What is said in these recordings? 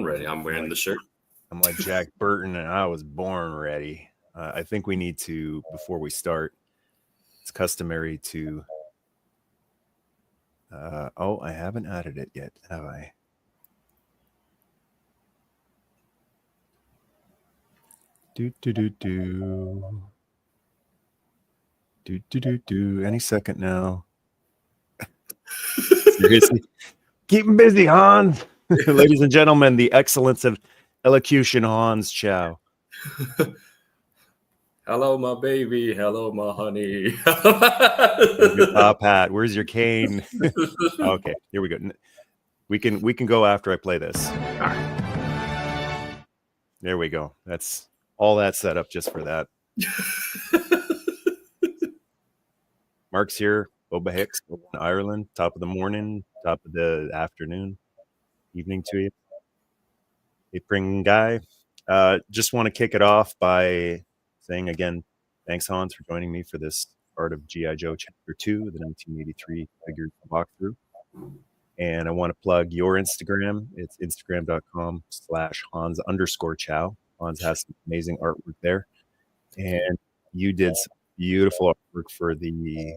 ready. I'm wearing the shirt. I'm like Jack Burton, and I was born ready. I think we need to, before we start, it's customary to. I haven't added it yet, have I? Do. Any second now. Seriously, keep him busy, Hans. Ladies and gentlemen, the excellence of elocution, Hans Chow. Hello, my baby. Hello, my honey. Your top hat. Where's your cane? Okay, here we go. We can go after I play this. All right. There we go. That's all that set up just for that. Mark's here. Boba Hicks in Ireland. Top of the morning. Top of the afternoon. Evening to you. April guy. Just want to kick it off by saying again, thanks Hans for joining me for this part of G.I.JOE Chapter 2, the 1983 figure walkthrough. And I want to plug your Instagram. It's instagram.com/Hans_Chow. Hans has some amazing artwork there. And you did some beautiful artwork for the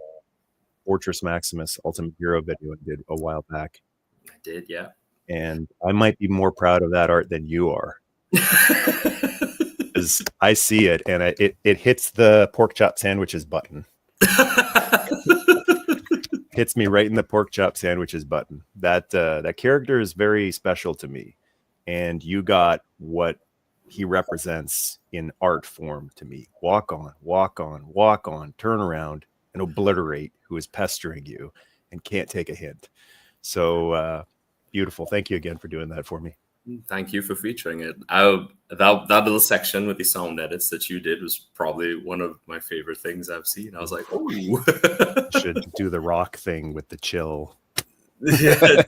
Fortress Maximus Ultimate Hero video I did a while back. I did, yeah. And I might be more proud of that art than you are. Because I see it, and it hits the pork chop sandwiches button. Hits me right in the pork chop sandwiches button. That character is very special to me, and you got what he represents in art form to me. Walk on, turn around, and obliterate who is pestering you and can't take a hint. So beautiful. Thank you again for doing that for me. Thank you for featuring it. That little section with the sound edits that you did was probably one of my favorite things I've seen. I was like, oh. Should do the rock thing with the chill. Yeah.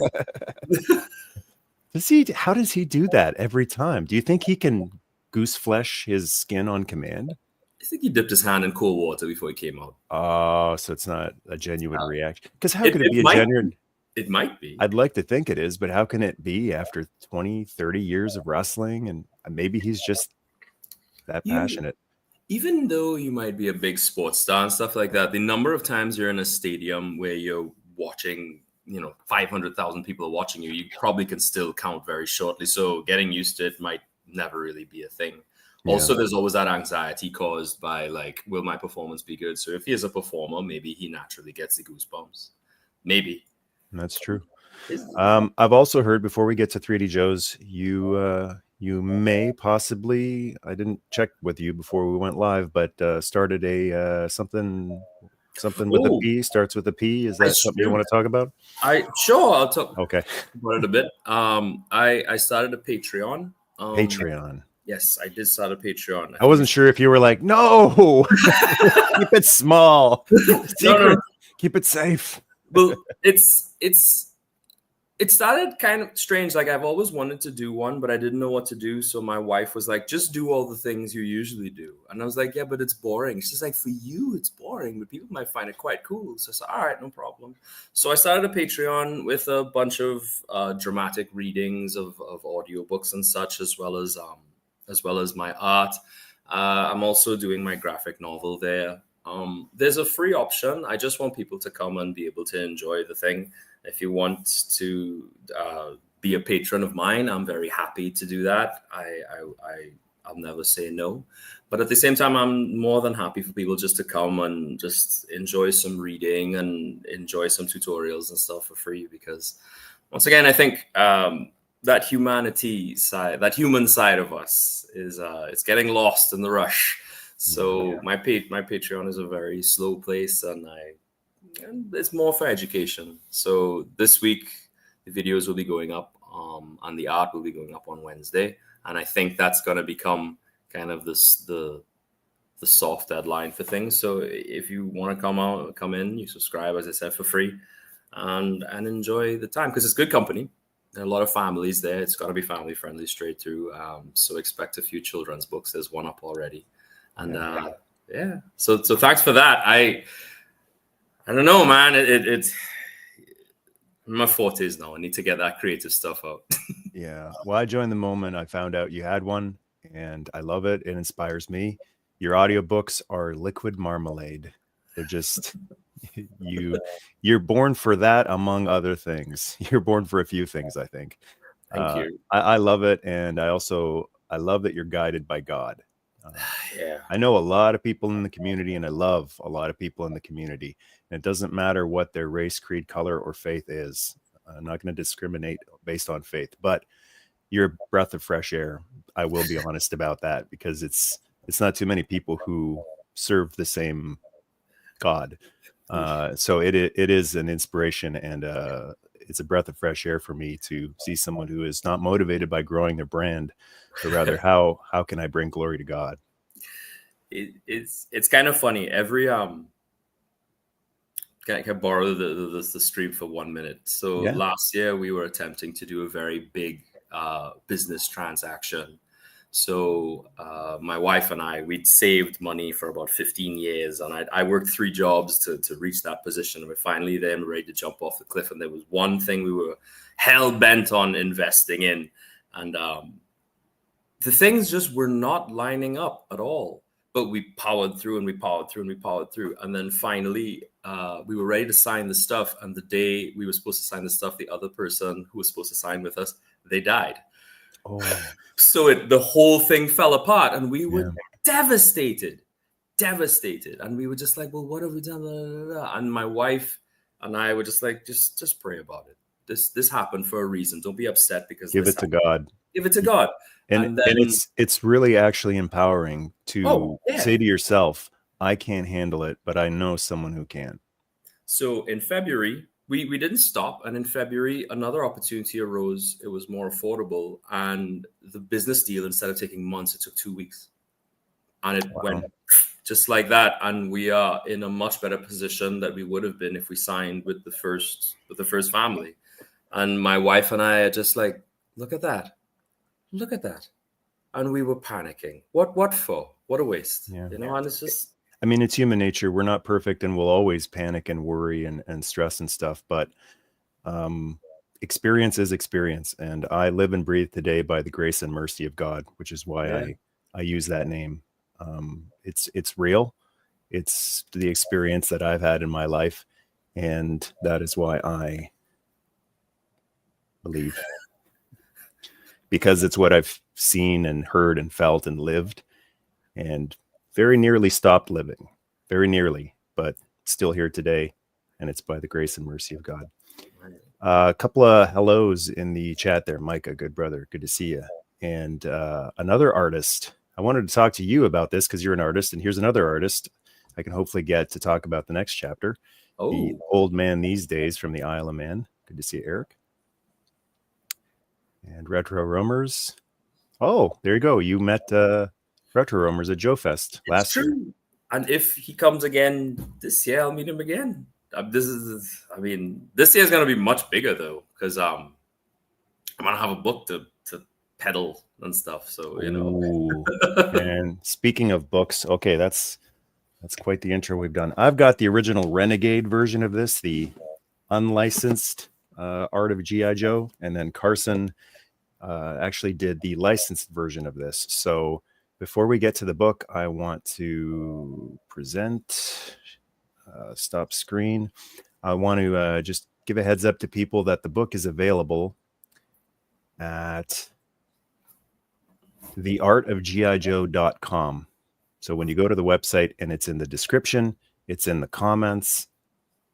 How does he do that every time? Do you think he can goose flesh his skin on command? I think he dipped his hand in cold water before he came out. Oh, so it's not a genuine reaction. Because how could it be a genuine? It might be. I'd like to think it is, but how can it be after 20, 30 years of wrestling? And maybe he's just that passionate. Even though you might be a big sports star and stuff like that, the number of times you're in a stadium where you're watching, 500,000 people are watching you, you probably can still count very shortly. So getting used to it might never really be a thing. Yeah. Also, there's always that anxiety caused by will my performance be good? So if he is a performer, maybe he naturally gets the goosebumps. Maybe. That's true. I've also heard, before we get to 3DJoes, you may possibly, I didn't check with you before we went live, but started a something with a P, starts with a P. Is that something you want to talk about? Sure, I'll talk about it a bit. I started a Patreon. Patreon. Yes, I did start a Patreon. I wasn't sure if you were like, no, keep it small, secret, no. Keep it safe. Well, it started kind of strange. I've always wanted to do one, but I didn't know what to do. So my wife was like, just do all the things you usually do. And I was like, yeah, but it's boring. She's like, for you, it's boring, but people might find it quite cool. So I said, all right, no problem. So I started a Patreon with a bunch of dramatic readings of audiobooks and such, as well as my art. I'm also doing my graphic novel there. There's a free option. I just want people to come and be able to enjoy the thing. If you want to be a patron of mine, I'm very happy to do that. I'll never say no. But at the same time, I'm more than happy for people just to come and just enjoy some reading and enjoy some tutorials and stuff for free. Because once again, I think that humanity side, that human side of us is it's getting lost in the rush. So my Patreon is a very slow place, and it's more for education. So this week the videos will be going up, and the art will be going up on Wednesday, and I think that's going to become kind of the soft deadline for things. So if you want to come in, you subscribe, as I said, for free, and enjoy the time, because it's good company. There are a lot of families there. It's got to be family friendly straight through. So expect a few children's books. There's one up already. And so thanks for that. I don't know, man. It's My 40s now. I need to get that creative stuff out. Yeah. Well, I joined the moment I found out you had one, and I love it. It inspires me. Your audiobooks are liquid marmalade. They're just you're born for that, among other things. You're born for a few things, I think. Thank you. I love it, and I love that you're guided by God. Yeah. I know a lot of people in the community, and I love a lot of people in the community. And it doesn't matter what their race, creed, color, or faith is. I'm not going to discriminate based on faith, but you're a breath of fresh air. I will be honest about that, because it's not too many people who serve the same God. So it is an inspiration, and it's a breath of fresh air for me to see someone who is not motivated by growing their brand, but rather how can I bring glory to God? It's kind of funny. Every can I borrow the stream for 1 minute? So Yeah. last year we were attempting to do a very big business transaction. So my wife and we'd saved money for about 15 years, and I worked 3 jobs to reach that position. And we're finally there and ready to jump off the cliff. And there was one thing we were hell bent on investing in, and the things just were not lining up at all. But we powered through, and we powered through, and we powered through. And then finally, we were ready to sign the stuff. And the day we were supposed to sign the stuff, the other person who was supposed to sign with us, they died. Oh. So the whole thing fell apart, and we were devastated. And we were just like, well, what have we done? Blah, blah, blah. And my wife and I were just like, just pray about it. This happened for a reason. Don't be upset because give it to God. Give it to God. And then, it's really actually empowering to say to yourself, I can't handle it, but I know someone who can. So in February, we didn't stop. And in February, another opportunity arose. It was more affordable. And the business deal, instead of taking months, it took 2 weeks. And it went just like that. And we are in a much better position that we would have been if we signed with the first family. And my wife and I are just like, look at that. Look at that. And we were panicking. What for? What a waste. Yeah. You know, and it's just, I mean, it's human nature. We're not perfect, and we'll always panic and worry and stress and stuff. But experience is experience. And I live and breathe today by the grace and mercy of God, which is why I use that name. It's real. It's the experience that I've had in my life. And that is why I believe. Because it's what I've seen and heard and felt and lived, and very nearly stopped living, very nearly, but still here today. And it's by the grace and mercy of God. A couple of hellos in the chat there. Micah, good brother. Good to see you. And another artist. I wanted to talk to you about this because you're an artist. And here's another artist I can hopefully get to talk about the next chapter. The Old Man These Days from the Isle of Man. Good to see you, Eric. And Retro Roamers. Oh, there you go. You met Retro Roamers at Joe Fest last year. And if he comes again this year, I'll meet him again. This year is going to be much bigger though, because I'm going to have a book to peddle and stuff. So, you know. And speaking of books, okay, that's quite the intro we've done. I've got the original Renegade version of this, the unlicensed art of G.I. Joe, and then Carson actually did the licensed version of this. So before we get to the book, I want to present, stop screen. I want to just give a heads up to people that the book is available at theartofgijoe.com. So when you go to the website, and it's in the description, it's in the comments.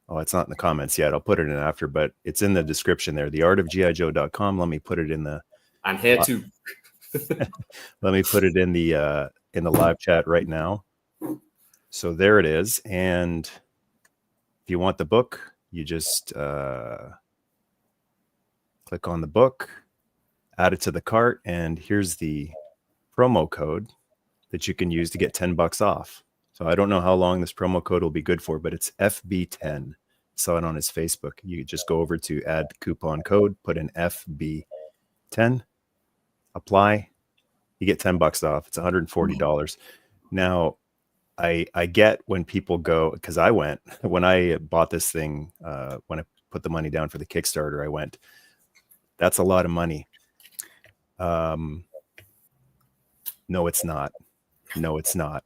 Oh, it's not in the comments yet. I'll put it in after, but it's in the description there. Theartofgijoe.com. Let me put it in the. I'm here too. Let me put it in the live chat right now. So there it is. And if you want the book, you just click on the book, add it to the cart, and here's the promo code that you can use to get $10 off. So I don't know how long this promo code will be good for, but it's FB10. Saw it on his Facebook. You just go over to add coupon code, put in FB10, apply. You get $10 off. It's $140. Now, I get when people go, because I went, when I bought this thing, when I put the money down for the Kickstarter, I went, that's a lot of money. No, it's not. No, it's not.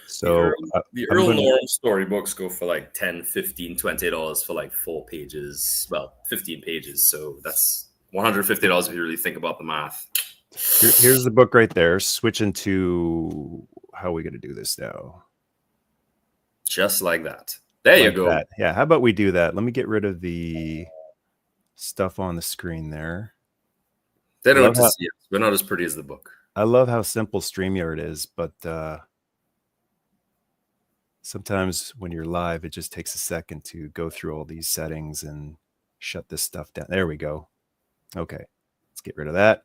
So the Earl Norem storybooks go for like $10, $15, $20 for like 4 pages. Well, 15 pages. So that's $150 if you really think about the math. Here's the book right there. Switching to how are we going to do this now? Just like that. There you go. That. Yeah. How about we do that? Let me get rid of the stuff on the screen there. They don't have to see it. We're not as pretty as the book. I love how simple StreamYard is, but sometimes when you're live, it just takes a second to go through all these settings and shut this stuff down. There we go. Okay. Let's get rid of that.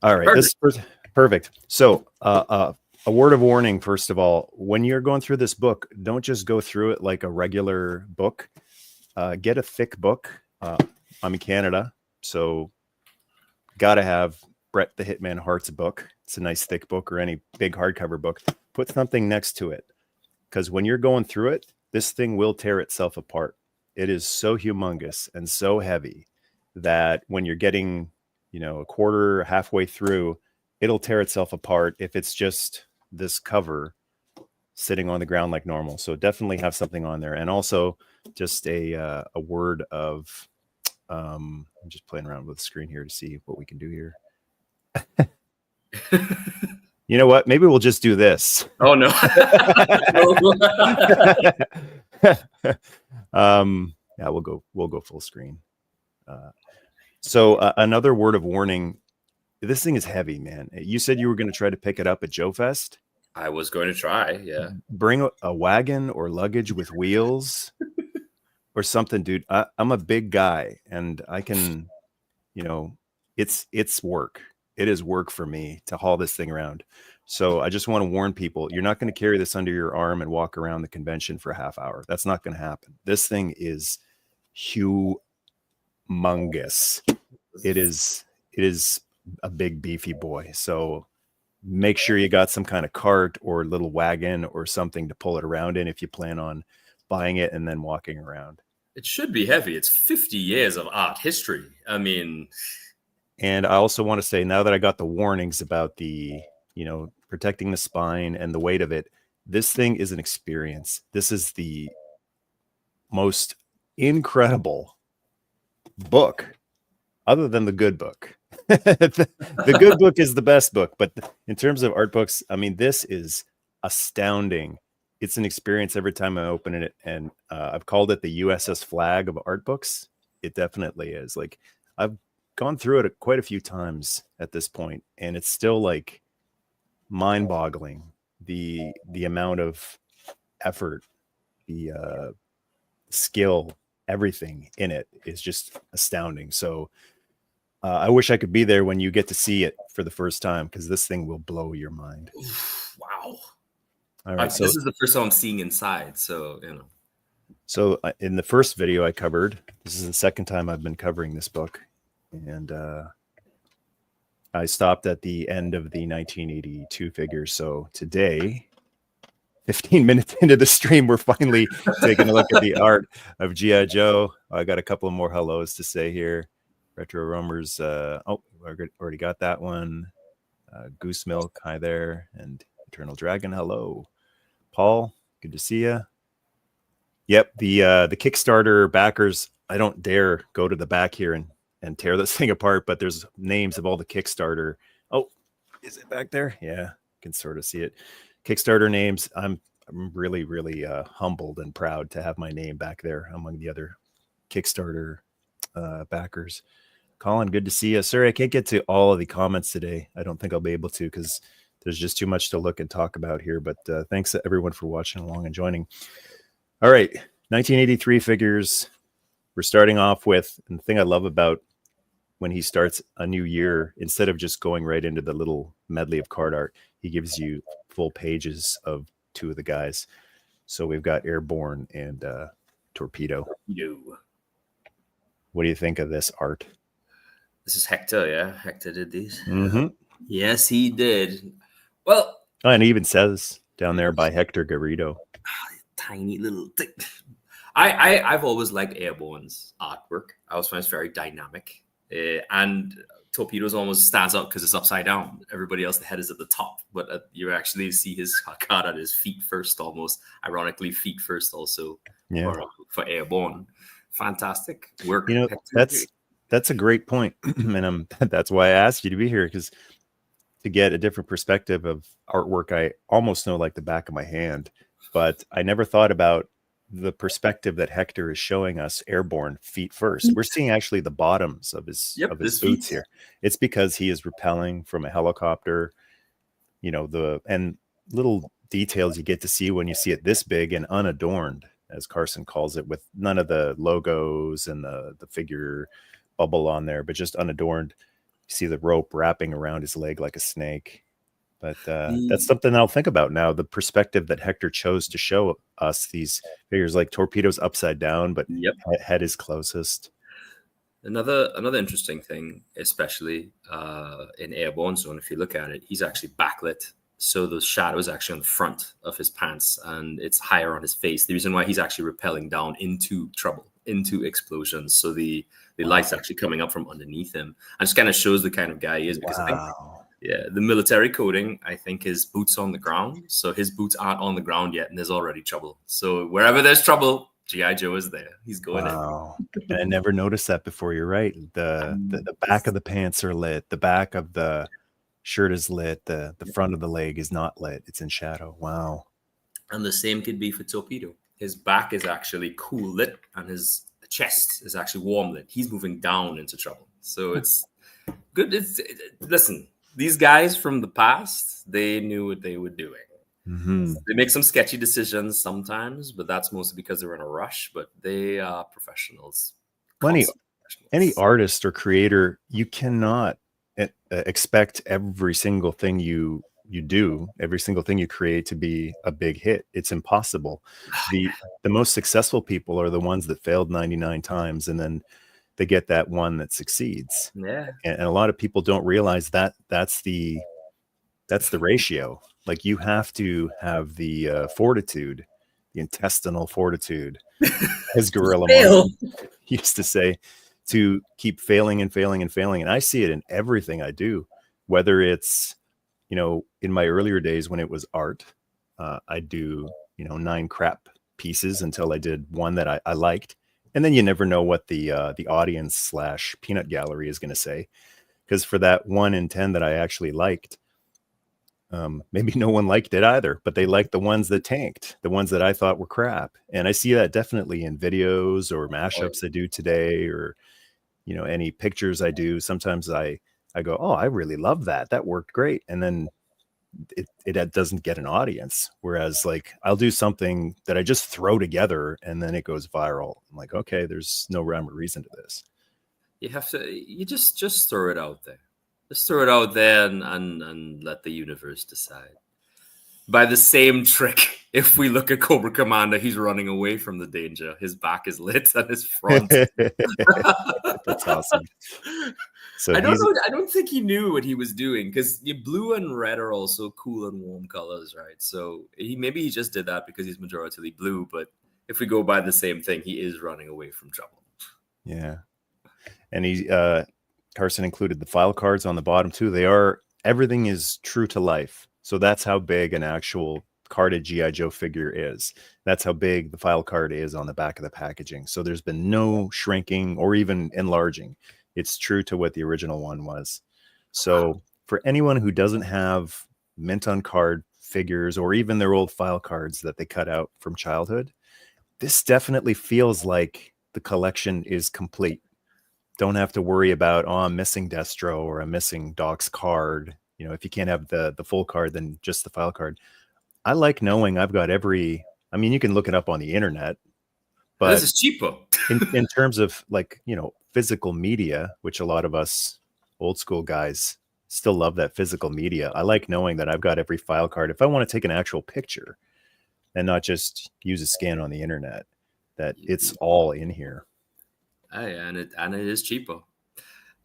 All right. Perfect. This is perfect. So a word of warning, first of all, when you're going through this book, don't just go through it like a regular book. Get a thick book. I'm in Canada, so got to have Brett the Hitman Hart's book. It's a nice thick book, or any big hardcover book. Put something next to it, because when you're going through it, this thing will tear itself apart. It is so humongous and so heavy that when you're getting, a quarter, halfway through, it'll tear itself apart if it's just this cover sitting on the ground like normal. So definitely have something on there. And also just a word of, I'm just playing around with the screen here to see what we can do here. You know what? Maybe we'll just do this. Oh no. Yeah, we'll go full screen. So another word of warning. This thing is heavy, man. You said you were going to try to pick it up at Joe Fest. I was going to try, yeah. Bring a wagon or luggage with wheels or something, dude. I'm a big guy, and I can, it's work. It is work for me to haul this thing around. So I just want to warn people, you're not going to carry this under your arm and walk around the convention for a half hour. That's not going to happen. This thing is humongous. It is a big beefy boy. So make sure you got some kind of cart or little wagon or something to pull it around in if you plan on buying it and then walking around. It should be heavy. It's 50 years of art history. I mean, and I also want to say, now that I got the warnings about the, protecting the spine and the weight of it, this thing is an experience. This is the most incredible book, other than the good book. The good book is the best book, but in terms of art books, I mean, this is astounding. It's an experience every time I open it, and I've called it the USS Flag of art books. It definitely is. Like, I've gone through it quite a few times at this point, and it's still like mind-boggling. The amount of effort, the skill, everything in it is just astounding. So I wish I could be there when you get to see it for the first time, because this thing will blow your mind. Wow. All right. So this is the first time I'm seeing inside. So, So in the first video I covered, this is the second time I've been covering this book. And I stopped at the end of the 1982 figures. So today, 15 minutes into the stream, we're finally taking a look at the art of G.I. Joe. I got a couple of more hellos to say here. Retro Roamers. I already got that one. Goose Milk, hi there. And Eternal Dragon, hello. Paul, good to see you. Yep, the Kickstarter backers, I don't dare go to the back here and tear this thing apart, but there's names of all the Kickstarter. Oh, is it back there? Yeah, you can sort of see it. Kickstarter names. I'm really, really humbled and proud to have my name back there among the other Kickstarter backers. Colin, good to see you. Sorry, I can't get to all of the comments today. I don't think I'll be able to, because there's just too much to look and talk about here. But thanks to everyone for watching along and joining. All right, 1983 figures. We're starting off with, and the thing I love about when he starts a new year, instead of just going right into the little medley of card art, he gives you full pages of two of the guys. So we've got Airborne and Torpedo. What do you think of this art? This is Hector, yeah? Hector did these? Mm-hmm. Yes, he did. Well... Oh, and it even says down there by Hector Garrido. Tiny little thing. I've always liked Airborne's artwork. I always find it's very dynamic. And Torpedoes almost stands out because it's upside down. Everybody else, the head is at the top, but you actually see his card at his feet first, almost ironically, feet first also for Airborne. Fantastic work. You know, that's a great point, and that's why I asked you to be here, because to get a different perspective of artwork I almost know like the back of my hand, but I never thought about the perspective that Hector is showing us. Airborne, feet first. We're seeing actually the bottoms of his boots here. It's because he is rappelling from a helicopter. You know, and little details you get to see when you see it this big and unadorned, as Carson calls it, with none of the logos and the figure bubble on there, but just unadorned. You see the rope wrapping around his leg like a snake. But that's something I'll think about now, the perspective that Hector chose to show us these figures, like Torpedo's upside down, but head is closest. Another interesting thing, especially in Airborne Zone, if you look at it, he's actually backlit. So the shadow is actually on the front of his pants and it's higher on his face. The reason why he's actually rappelling down into trouble, into explosions. So the light's actually coming up from underneath him. And just kind of shows the kind of guy he is, because I think the military coding, I think his boots on the ground. So his boots aren't on the ground yet, and there's already trouble. So wherever there's trouble, G.I. Joe is there. He's going in. I never noticed that before. You're right. The back of the pants are lit. The back of the shirt is lit. The front of the leg is not lit. It's in shadow. Wow. And the same could be for Torpedo. His back is actually cool lit, and his chest is actually warm lit. He's moving down into trouble. So it's good. Listen. These guys from the past, they knew what they were doing. They make some sketchy decisions sometimes, but that's mostly because they're in a rush. But they are professionals. Any artist or creator, you cannot expect every single thing you do, every single thing you create to be a big hit. It's impossible. The most successful people are the ones that failed 99 times and then they get that one that succeeds. And a lot of people don't realize that that's the ratio. Like, you have to have the fortitude, the intestinal fortitude, as Gorilla Monsoon used to say, to keep failing and failing and failing. And I see it in everything I do, whether it's, you know, in my earlier days when it was art, I do, 9 crap pieces until I did one that I liked. And then you never know what the audience / peanut gallery is going to say, because for that 1 in 10 that I actually liked, maybe no one liked it either, but they liked the ones that tanked, the ones that I thought were crap. And I see that definitely in videos or mashups I do today, or any pictures I do. Sometimes I go, oh, I really love that. That worked great. And then it doesn't get an audience. Whereas, like, I'll do something that I just throw together and then it goes viral. I'm like, okay, there's no rhyme or reason to this. You just throw it out there. Just throw it out there and let the universe decide. By the same trick, if we look at Cobra Commander, he's running away from the danger. His back is lit and his front. That's awesome. So I don't think he knew what he was doing, because blue and red are also cool and warm colors, right? So maybe he just did that because he's majoritarily blue. But if we go by the same thing, he is running away from trouble. Yeah, and Carson included the file cards on the bottom too. Everything is true to life. So that's how big an actual carded G.I. Joe figure is. That's how big the file card is on the back of the packaging. So there's been no shrinking or even enlarging. It's true to what the original one was. So for anyone who doesn't have mint on card figures or even their old file cards that they cut out from childhood, this definitely feels like the collection is complete. Don't have to worry about, oh, I'm missing Destro or I'm missing Doc's card. If you can't have the full card, then just the file card. I like knowing I've got you can look it up on the internet, but this is cheaper. in terms of, like, physical media, which a lot of us old school guys still love, that physical media. I like knowing that I've got every file card. If I want to take an actual picture and not just use a scan on the internet, that it's all in here. And it is cheaper.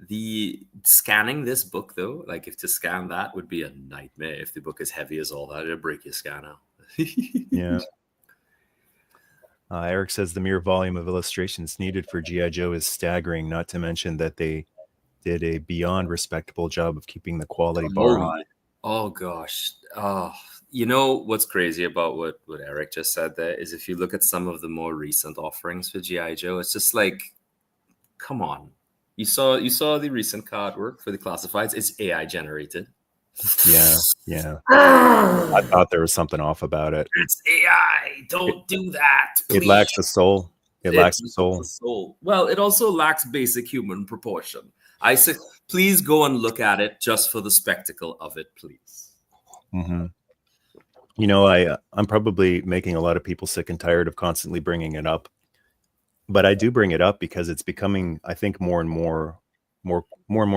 The scanning this book, though, like, if to scan that would be a nightmare. If the book is heavy as all that, it'll break your scanner. Yeah. Eric says the mere volume of illustrations needed for G.I. Joe is staggering, not to mention that they did a beyond respectable job of keeping the quality bar high. Oh gosh. Oh, you know what's crazy about what Eric just said there is if you look at some of the more recent offerings for G.I. Joe, it's just like, come on. You saw the recent card work for the classifieds. It's AI generated. Yeah. I thought there was something off about it. It's AI. Don't do that. Please. It lacks the soul. It lacks the soul. Well, it also lacks basic human proportion. I say, please go and look at it just for the spectacle of it, please. Mm-hmm. You know, I'm probably making a lot of people sick and tired of constantly bringing it up, but I do bring it up because it's becoming, I think, more and more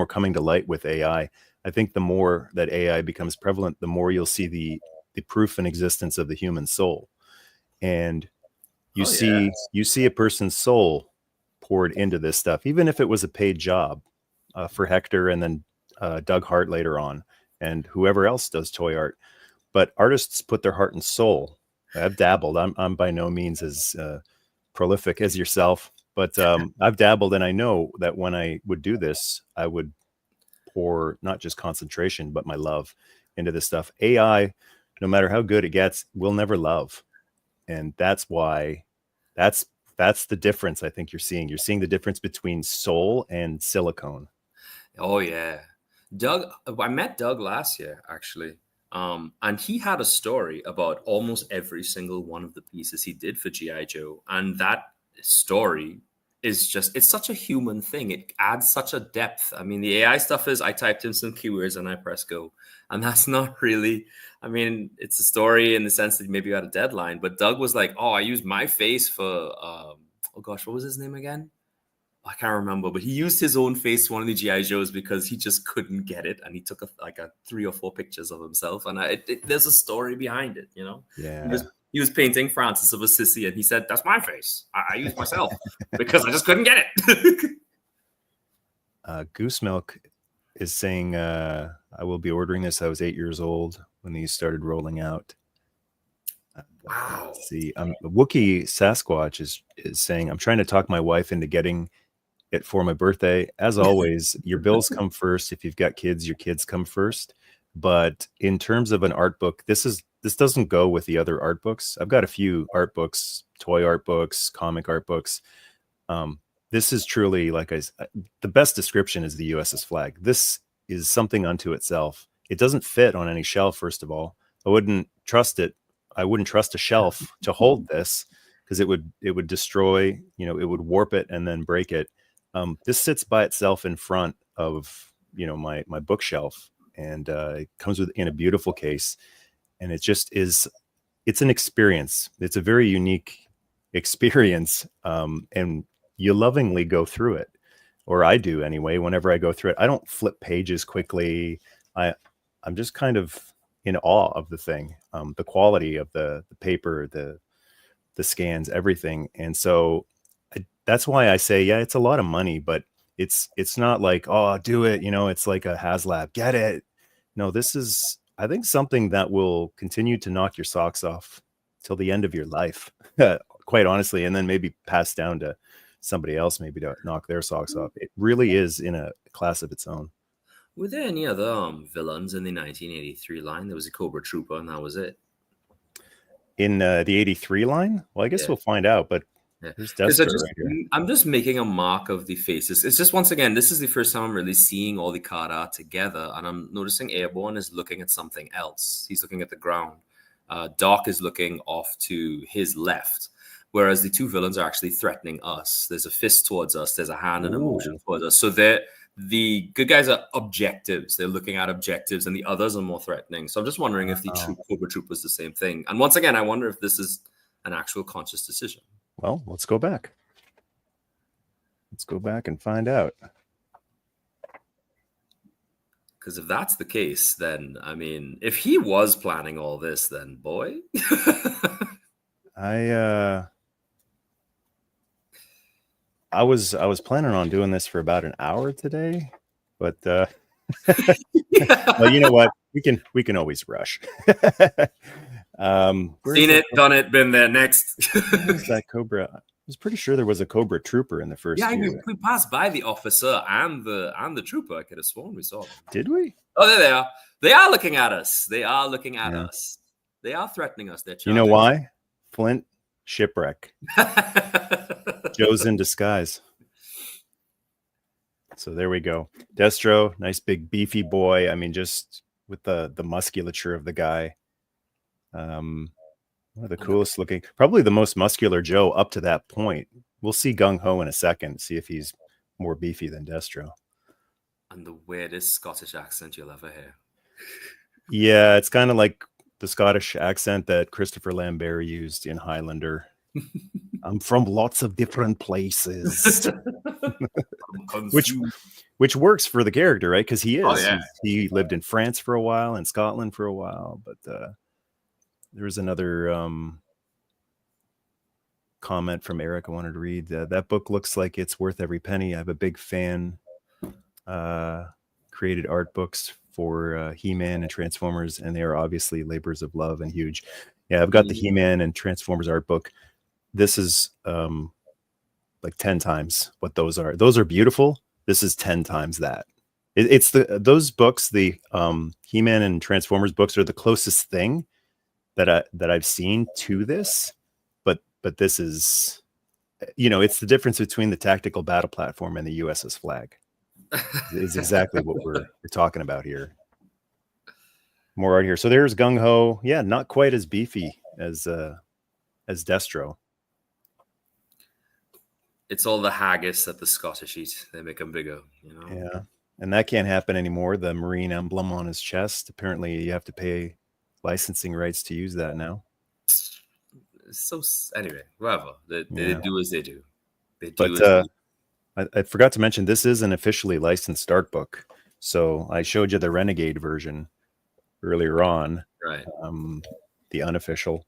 coming to light with AI. I think the more that AI becomes prevalent, the more you'll see the proof and existence of the human soul, and you see a person's soul poured into this stuff, even if it was a paid job for Hector and then Doug Hart later on, and whoever else does toy art. But artists put their heart and soul. I've dabbled. I'm by no means as prolific as yourself, but I've dabbled, and I know that when I would do this, I would pour not just concentration, but my love into this stuff. AI, no matter how good it gets, will never love. And that's why that's the difference I think you're seeing. You're seeing the difference between soul and silicone. Oh, yeah. Doug, I met Doug last year, actually. And he had a story about almost every single one of the pieces he did for G.I. Joe. And that story is just, it's such a human thing. It adds such a depth. I mean, the AI stuff is, I typed in some keywords and I press go. And that's not really, I mean, it's a story in the sense that maybe you had a deadline. But Doug was like, oh, I used my face for, oh gosh, what was his name again? I can't remember, but he used his own face to one of the G.I. Joes because he just couldn't get it. And he took a 3 or 4 pictures of himself. And there's a story behind it, you know? Yeah. He was painting Francis of Assisi and he said, that's my face. I used myself because I just couldn't get it. Goose Milk is saying, I will be ordering this. I was 8 years old when these started rolling out. Wow. Let's see, Wookie Sasquatch is saying, I'm trying to talk my wife into getting it for my birthday. As always, your bills come first. If you've got kids, your kids come first. But in terms of an art book, this doesn't go with the other art books. I've got a few art books, toy art books, comic art books. This is truly, the best description is the USS Flag. This is something unto itself. It doesn't fit on any shelf, first of all. I wouldn't trust it. I wouldn't trust a shelf to hold this because it would destroy, it would warp it and then break it. This sits by itself in front of, my bookshelf, and it comes in a beautiful case, and it just is, it's an experience. It's a very unique experience. And you lovingly go through it, or I do anyway. Whenever I go through it, I don't flip pages quickly. I'm just kind of in awe of the thing, the quality of the paper, the scans, everything. And so that's why I say, yeah, it's a lot of money, but it's not like, oh, do it. It's like a HasLab, get it. No, this is, I think, something that will continue to knock your socks off till the end of your life, quite honestly, and then maybe pass down to somebody else, maybe to knock their socks off. It really is in a class of its own. Were there any other villains in the 1983 line? There was a Cobra Trooper, and that was it. In the 83 line? Well, I guess we'll find out, but there's Destro right here. I'm just making a mark of the faces. It's just, once again, this is the first time I'm really seeing all the card art together, and I'm noticing Airborne is looking at something else. He's looking at the ground. Doc is looking off to his left, whereas the two villains are actually threatening us. There's a fist towards us. There's a hand and a motion towards us. So the good guys are objectives. They're looking at objectives, and the others are more threatening. So I'm just wondering if the Cobra Troop was the same thing. And once again, I wonder if this is an actual conscious decision. Well, let's go back. Let's go back and find out. Because if that's the case, then, I mean, if he was planning all this, then boy. I was planning on doing this for about an hour today, but well, you know what? We can always rush. Seen it, done it, been there. Next. Where's that Cobra? I was pretty sure there was a Cobra Trooper in the first year. We passed by the officer and the trooper. I could have sworn we saw them. Did we? Oh, there they are. They are looking at us. They are looking at us. They are threatening us. They're you know why? Flint shipwreck. Joe's in disguise. So there we go. Destro, nice big beefy boy. I mean, just with the musculature of the guy. One of the coolest looking, probably the most muscular Joe up to that point. We'll see Gung-Ho in a second, see if he's more beefy than Destro. And the weirdest Scottish accent you'll ever hear. Yeah, it's kind of like the Scottish accent that Christopher Lambert used in Highlander. I'm from lots of different places. which works for the character, right? Because he is. Oh, yeah. He lived in France for a while and Scotland for a while. But there was another comment from Eric I wanted to read. That book looks like it's worth every penny. I have a big fan. Created art books for He-Man and Transformers, and they are obviously labors of love and huge. Yeah, I've got the He-Man and Transformers art book. This is like 10 times what those are. Those are beautiful. This is 10 times that. It's those books, the He-Man and Transformers books, are the closest thing that I've seen to this. But this is, it's the difference between the tactical battle platform and the USS Flag. Is exactly what we're talking about here. More art here. So there's Gung-Ho. Yeah, not quite as beefy as Destro. It's all the haggis that the Scottish eat. They make them bigger, Yeah, and that can't happen anymore. The Marine emblem on his chest. Apparently, you have to pay licensing rights to use that now. So anyway, whatever. They do as they do. I forgot to mention, this is an officially licensed art book. So I showed you the Renegade version earlier on, right? The unofficial.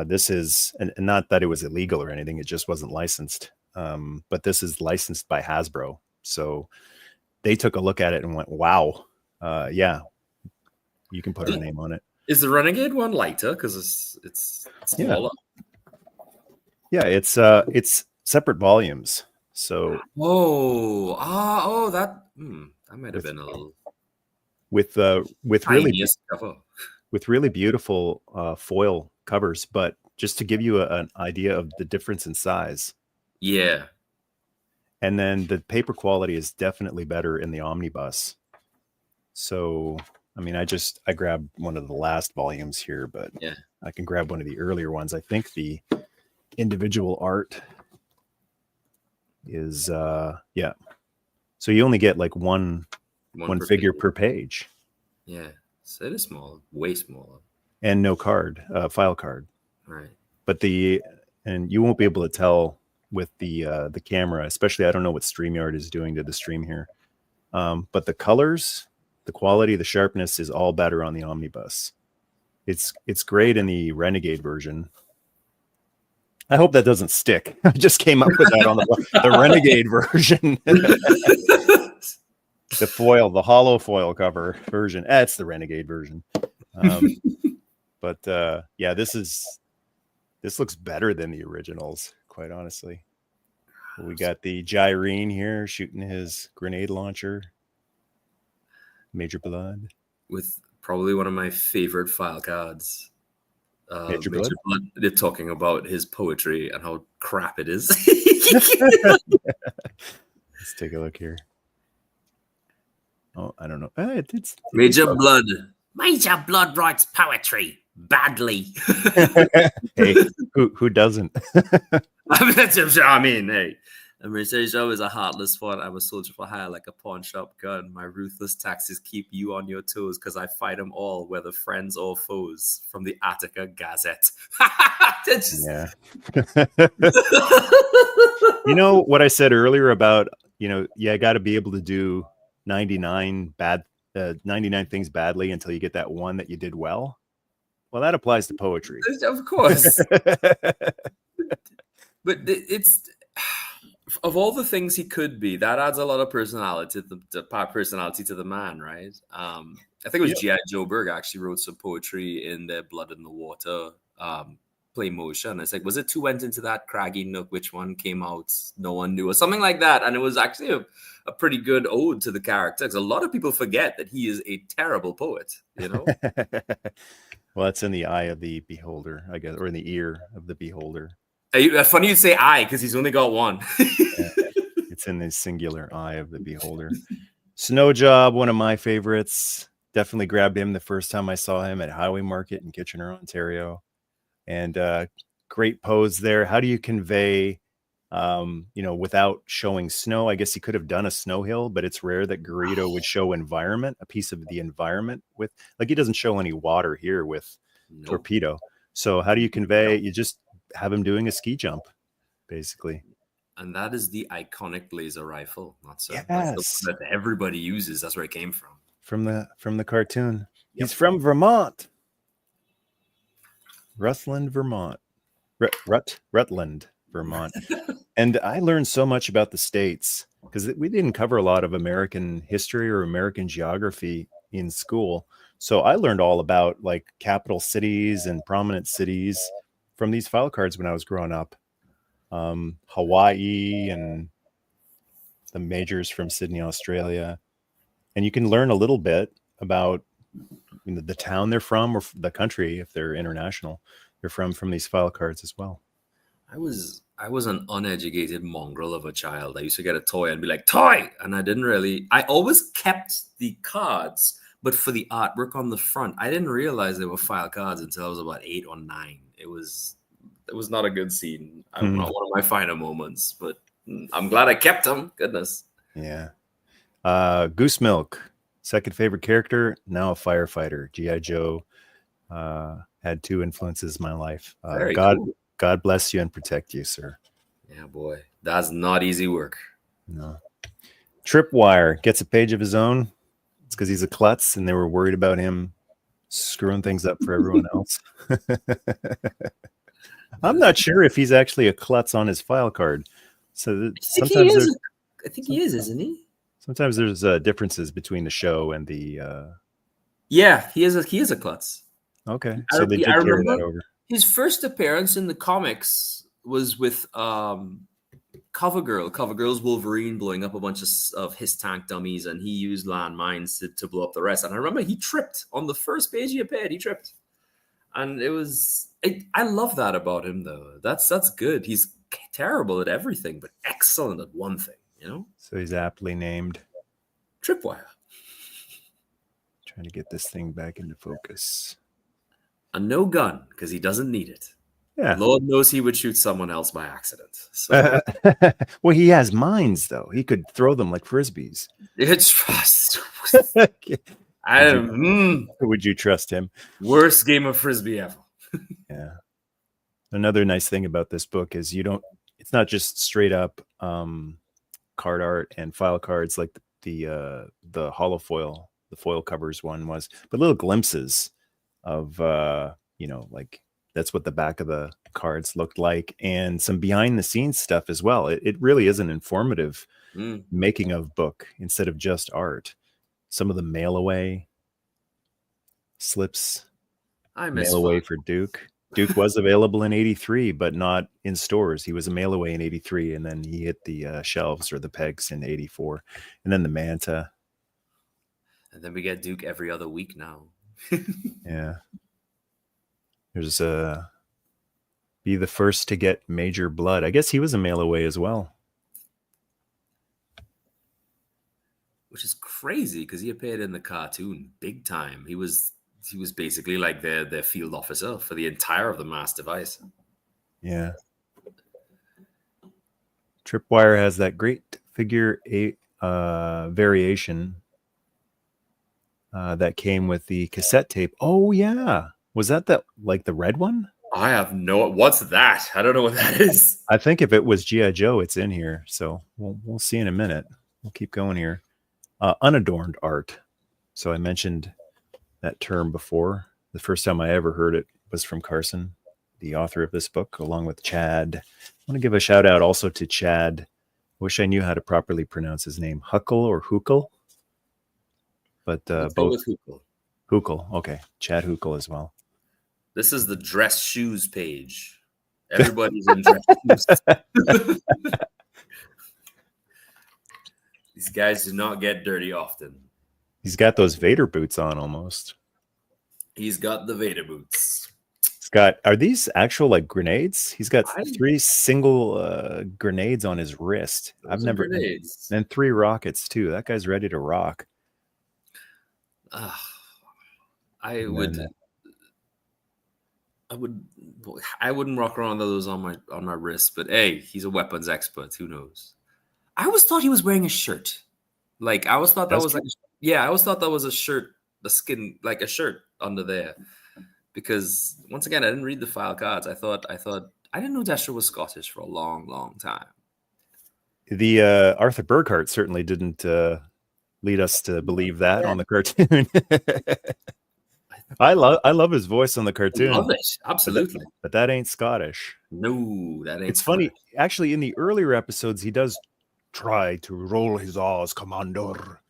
This is, and not that it was illegal or anything, it just wasn't licensed. But this is licensed by Hasbro. So they took a look at it and went, wow, yeah, you can put our name on it. Is the Renegade one lighter? Because it's smaller. Yeah, it's separate volumes. So that might have been a little with really beautiful foil covers, but just to give you an idea of the difference in size. Yeah. And then the paper quality is definitely better in the omnibus. So I mean, I grabbed one of the last volumes here, but yeah, I can grab one of the earlier ones. I think the individual art is yeah. So you only get like one figure per page. Yeah. So it is small, way smaller. And no card, file card. Right. But and you won't be able to tell with the camera, especially I don't know what StreamYard is doing to the stream here. But the colors, the quality, the sharpness is all better on the omnibus. It's great in the Renegade version. I hope that doesn't stick. I just came up with that on the Renegade version. The hollow foil cover version. It's the Renegade version. But yeah, this looks better than the originals, quite honestly. We got the Gyrene here shooting his grenade launcher. Major Blood. With probably one of my favorite file cards. Major Blood? They're talking about his poetry and how crap it is. Let's take a look here. Oh, I don't know. It's Major Blood. Major Blood writes poetry badly. Hey, who doesn't? I mean, hey. G.I.JOE is a heartless one. I'm a soldier for hire like a pawn shop gun. My ruthless taxes keep you on your toes because I fight them all, whether friends or foes. From the Attica Gazette. Yeah. You know what I said earlier about, I got to be able to do 99 things badly until you get that one that you did well. Well, that applies to poetry. Of course. But Of all the things he could be, that adds a lot of personality to the man, right? I think it was Yep. G.I.JOE Berg actually wrote some poetry in their Blood in the Water play motion. It's like, was it two went into that craggy nook? Which one came out? No one knew, or something like that. And it was actually a pretty good ode to the character. Because a lot of people forget that he is a terrible poet, you know? Well, that's in the eye of the beholder, I guess, or in the ear of the beholder. Funny you say I, because he's only got one. Yeah, it's in the singular eye of the beholder. Snow Job, one of my favorites. Definitely grabbed him the first time I saw him at Highway Market in Kitchener, Ontario. And great pose there. How do you convey, without showing snow? I guess he could have done a snow hill, but it's rare that Garrido would show environment, a piece of the environment with, like, he doesn't show any water here with Torpedo. So how do you convey? You just have him doing a ski jump, basically. And that is the iconic laser rifle. That's Yes. the one that everybody uses. That's where it came from. From the cartoon. Yep. He's from Vermont. Rutland, Vermont. Rutland, Vermont. And I learned so much about the States because we didn't cover a lot of American history or American geography in school. So I learned all about like capital cities and prominent cities from these file cards when I was growing up. Hawaii and the majors from Sydney, Australia. And you can learn a little bit about the town they're from or the country if they're international. They're from these file cards as well. I was an uneducated mongrel of a child. I used to get a toy and be like, toy! And I always kept the cards, but for the artwork on the front, I didn't realize they were file cards until I was about 8 or 9. It was not a good scene. Not one of my finer moments, but I'm glad I kept them. Goodness. Yeah. Goose Milk, second favorite character, now a firefighter. G.I. Joe had 2 influences in my life. God bless you and protect you, sir. Yeah, boy. That's not easy work. No. Tripwire gets a page of his own. It's because he's a klutz and they were worried about him screwing things up for everyone else. I'm not sure if he's actually a klutz on his file card. So sometimes I think he is, isn't he? Sometimes there's differences between the show and the. Yeah, he is a klutz. Okay, so they did carry that over. His first appearance in the comics was with CoverGirl. CoverGirl's Wolverine blowing up a bunch of his tank dummies, and he used landmines to blow up the rest. And I remember he tripped on the first page he appeared. He tripped, and it was. I love that about him, though. That's good. He's terrible at everything, but excellent at one thing. You know. So he's aptly named Tripwire. Trying to get this thing back into focus. And no gun, because he doesn't need it. Yeah. Lord knows he would shoot someone else by accident. So. Well, he has mines, though. He could throw them like Frisbees. Would you trust him? Worst game of Frisbee ever. Yeah. Another nice thing about this book is it's not just straight up card art and file cards like the hollow foil, the foil covers one was, but little glimpses of like that's what the back of the cards looked like, and some behind the scenes stuff as well. It really is an informative making of book instead of just art. Some of the mail away slips, mail away for Duke. Duke was available in 83, but not in stores. He was a mail away in 83, and then he hit the shelves or the pegs in 84, and then the Manta. And then we get Duke every other week now. Yeah. There's Be the First to Get Major Blood. I guess he was a mail away as well. Which is crazy because he appeared in the cartoon big time. He was basically like their field officer for the entire of the mass device. Yeah. Tripwire has that great figure 8 variation that came with the cassette tape. Oh yeah. Was that like the red one? I have what's that? I don't know what that is. I think if it was G.I. Joe, it's in here. So we'll see in a minute. We'll keep going here. Unadorned art. So I mentioned that term before. The first time I ever heard it was from Carson, the author of this book, along with Chad. I want to give a shout out also to Chad Wish I knew how to properly pronounce his name. Huckle or Huckle? But Let's go both. with Huckle. Huckle. Okay. Chad Huckle as well. This is the dress shoes page. Everybody's in dress shoes. These guys do not get dirty often. He's got those Vader boots on almost. He's got the Vader boots. He's got, are these actual like grenades? He's got 3 single grenades on his wrist. I've never, grenades. And 3 rockets too. That guy's ready to rock. I wouldn't rock around those on my wrist, but hey, he's a weapons expert. Who knows? I always thought he was wearing a shirt. Like I always thought that was like, I always thought that was a shirt, the skin, like a shirt under there. Because once again, I didn't read the file cards. I didn't know Destro was Scottish for a long, long time. The Arthur Burkhart certainly didn't lead us to believe that on the cartoon. I love his voice on the cartoon. I love it, absolutely. But that ain't Scottish. No, that ain't. It's funny, actually. In the earlier episodes, he does try to roll his R's, Commander,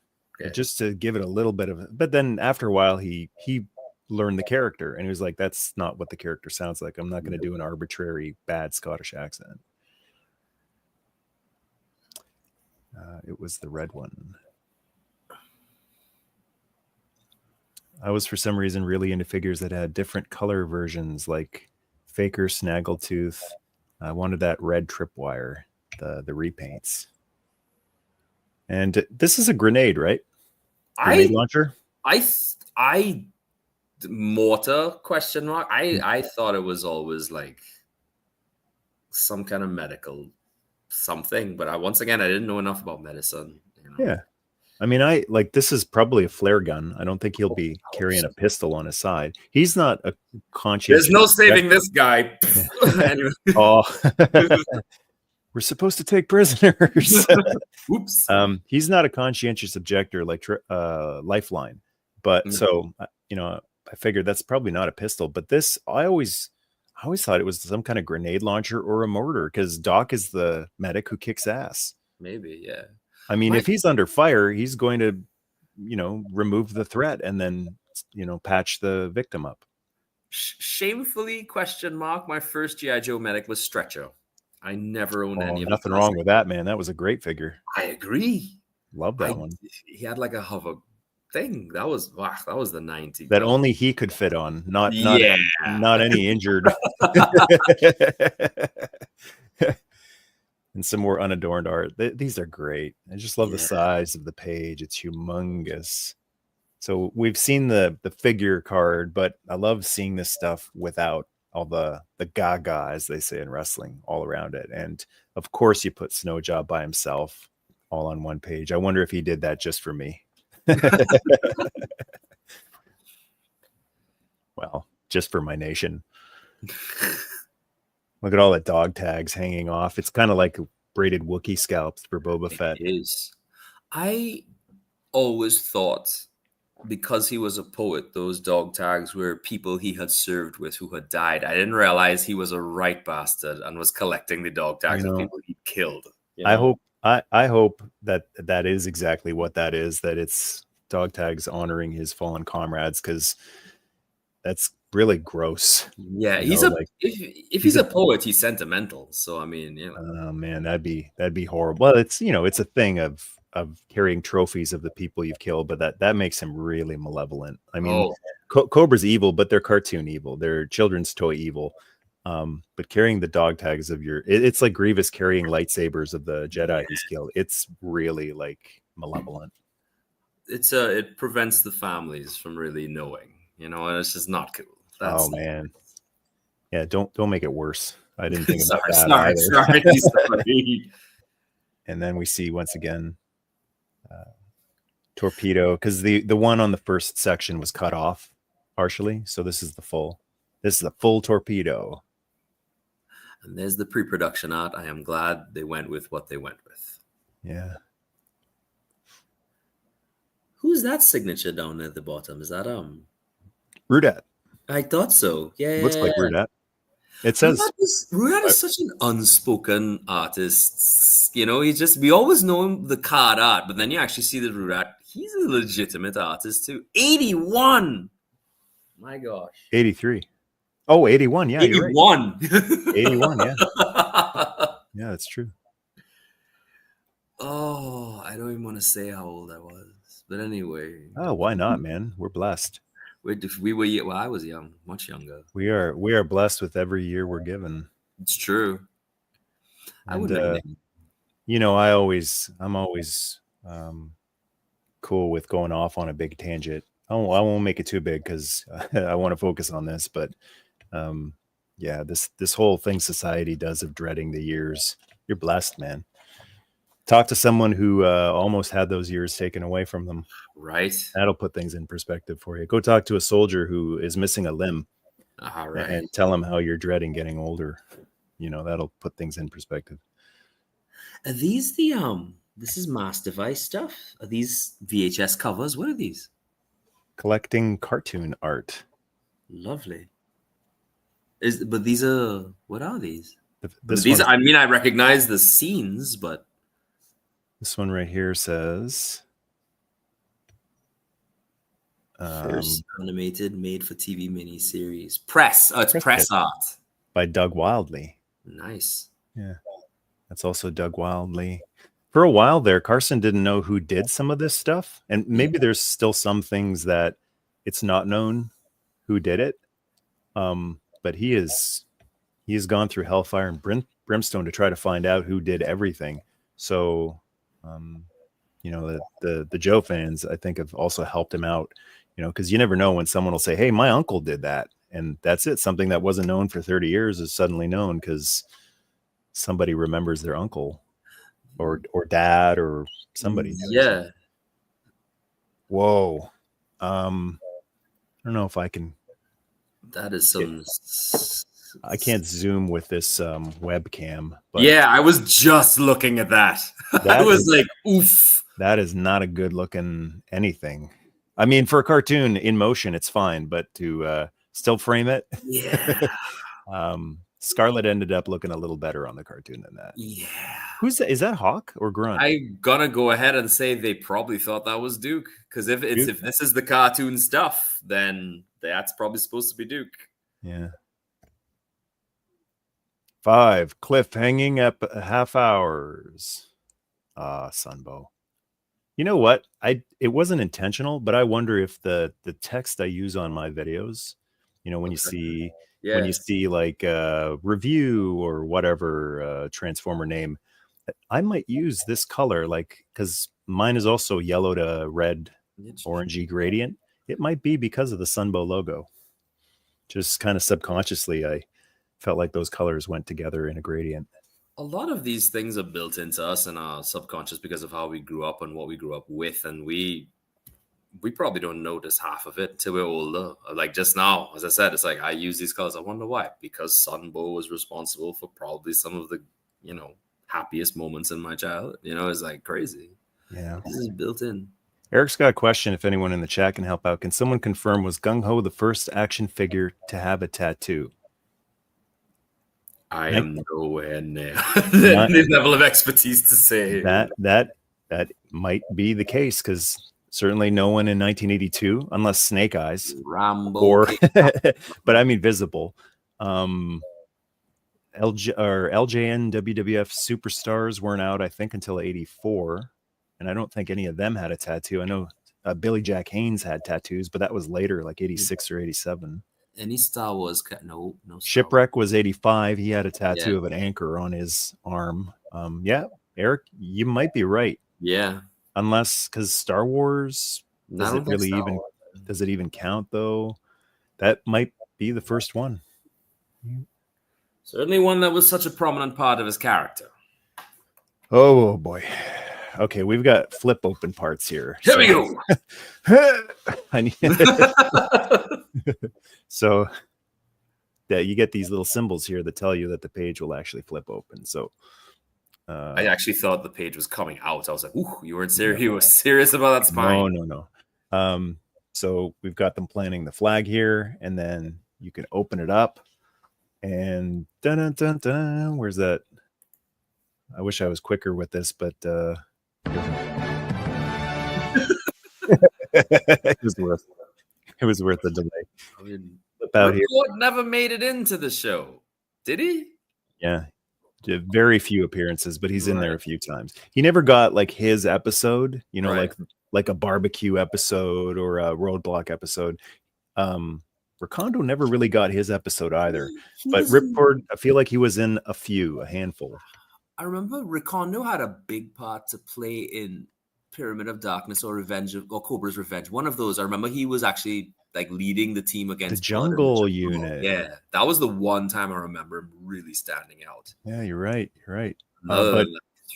just to give it a little bit of. But then after a while, he learned the character, and he was like, "That's not what the character sounds like. I'm not going to do an arbitrary bad Scottish accent." It was the red one. I was, for some reason, really into figures that had different color versions, like Faker Snaggletooth. I wanted that red tripwire, the repaints. And this is a grenade, right? Grenade launcher? Mortar, question mark. I thought it was always like some kind of medical something, but once again, I didn't know enough about medicine. You know? Yeah. I mean, this is probably a flare gun. I don't think he'll be carrying a pistol on his side. He's not a conscientious. There's no saving this guy. Anyway. Oh, we're supposed to take prisoners. Oops. He's not a conscientious objector like Lifeline, but so I figured that's probably not a pistol. But this, I always thought it was some kind of grenade launcher or a mortar, because Doc is the medic who kicks ass. Maybe, yeah. I mean, if he's under fire, he's going to, remove the threat and then, patch the victim up. Shamefully, question mark, my first G.I. Joe medic was Stretcho. I never owned any of them. Nothing wrong with that, man. That was a great figure. I agree. Love that one. He had like a hover thing. That was the 90s. That only he could fit on, not any injured. And some more unadorned art. These are great. I just love the size of the page. It's humongous. So we've seen the figure card, but I love seeing this stuff without all the gaga, as they say in wrestling, all around it. And of course, you put Snow Job by himself all on one page. I wonder if he did that just for me. Well, just for my nation. Look at all the dog tags hanging off. It's kind of like braided Wookiee scalps for Boba Fett. It is. I always thought, because he was a poet, those dog tags were people he had served with who had died. I didn't realize he was a right bastard and was collecting the dog tags of people he killed. I hope that is exactly what that is, that it's dog tags honoring his fallen comrades, because that's really gross. Yeah, if he's a poet, he's sentimental. So I mean, oh man, that'd be horrible. Well, it's it's a thing of carrying trophies of the people you've killed, but that makes him really malevolent. I mean, Cobra's evil, but they're cartoon evil. They're children's toy evil. But carrying the dog tags of it's like Grievous carrying lightsabers of the Jedi he's killed. It's really like malevolent. It prevents the families from really knowing, and it's just not cool. Man. Yeah, don't make it worse. I didn't think about that Sorry. And then we see once again Torpedo, because the one on the first section was cut off partially, so this is the full Torpedo. And there's the pre-production art. I am glad they went with what they went with. Yeah. Who's that signature down at the bottom? Is that Rudat? I thought so. Yeah. Looks like Rudat. It says Rurat is such an unspoken artist. You know, we always know him the card art, but then you actually see the Rurat. He's a legitimate artist too. 81. My gosh. 83. Oh, 81. Yeah, 81. You're right. 81. Yeah. Yeah, that's true. Oh, I don't even want to say how old I was. But anyway. Oh, why not, man? We're blessed. I was young, much younger. We are blessed with every year we're given. It's true. I wouldn't. You know, I'm always cool with going off on a big tangent. I won't make it too big because I want to focus on this. But yeah, this whole thing society does of dreading the years. You're blessed, man. Talk to someone who almost had those years taken away from them. Right. That'll put things in perspective for you. Go talk to a soldier who is missing a limb, right. and tell him how you're dreading getting older. You know, that'll put things in perspective. Are these this is Mass Device stuff? Are these VHS covers? What are these? Collecting cartoon art. Lovely. But these are, what are these? I recognize the scenes, but this one right here says first animated made for TV miniseries. Press. Oh, it's press art. By Doug Wildley. Nice. Yeah. That's also Doug Wildley. For a while there, Carson didn't know who did some of this stuff. And maybe there's still some things that it's not known who did it. But he has gone through hellfire and brimstone to try to find out who did everything. So, you know, the Joe fans, I think, have also helped him out, you know, because you never know when someone will say, hey, my uncle did that. And that's it. Something that wasn't known for 30 years is suddenly known because somebody remembers their uncle or dad or somebody. Yeah. Whoa. I don't know if I can. That is some. I can't zoom with this webcam. But yeah, I was just looking at that. I was like, oof. That is not a good looking anything. I mean, for a cartoon in motion, it's fine, but to still frame it. Yeah. Scarlett ended up looking a little better on the cartoon than that. Yeah. Who's that? Is that Hawk or Grunt? I'm gonna go ahead and say they probably thought that was Duke. Because if this is the cartoon stuff, then that's probably supposed to be Duke. Yeah. 5 cliff hanging up half hours. Sunbow. You know what? It wasn't intentional, but I wonder if the text I use on my videos, you know, when you see like review or whatever Transformer name, I might use this color, like, because mine is also yellow to red, orangey gradient. It might be because of the Sunbow logo. Just kind of subconsciously, I felt like those colors went together in a gradient. A lot of these things are built into us and our subconscious because of how we grew up and what we grew up with, and we probably don't notice half of it until we're older. Like just now, as I said, it's like I use these colors. I wonder why. Because Sunbow was responsible for probably some of the, you know, happiest moments in my childhood. You know, it's like crazy. Yeah, this is built in. Eric's got a question. If anyone in the chat can help out, can someone confirm, was Gung-Ho the first action figure to have a tattoo? I am nowhere near the level of expertise to say that might be the case, because certainly no one in 1982, unless Snake Eyes, Rambo, or but I mean visible. LJN WWF Superstars weren't out, I think, until 84, and I don't think any of them had a tattoo. I know Billy Jack Haynes had tattoos, but that was later, like 86 or 87. Any Star Wars no Shipwreck was 85. He had a tattoo of an anchor on his arm. Yeah, Eric, you might be right. Yeah, unless, because Star Wars, does it even count though? That might be the first one. Certainly one that was such a prominent part of his character. Oh boy. Okay, we've got flip open parts here. Here we go. So that you get these little symbols here that tell you that the page will actually flip open. So I actually thought the page was coming out. I was like, "Ooh, you weren't serious. You were serious about that spine." No. So we've got them planting the flag here, and then you can open it up, And dun dun dun dun. Where's that? I wish I was quicker with this, but it was worth the delay. I mean, Out here. Ripcord never made it into the show, did he? Yeah, very few appearances, but he's in there a few times. He never got like his episode, you know, like a barbecue episode or a roadblock episode. Recondo never really got his episode either, but Ripcord, I feel like he was in a handful. I remember Recondo had a big part to play in Pyramid of Darkness or Cobra's Revenge. One of those. I remember he was actually like leading the team against the jungle unit. Yeah, that was the one time I remember him really standing out. Yeah, you're right. But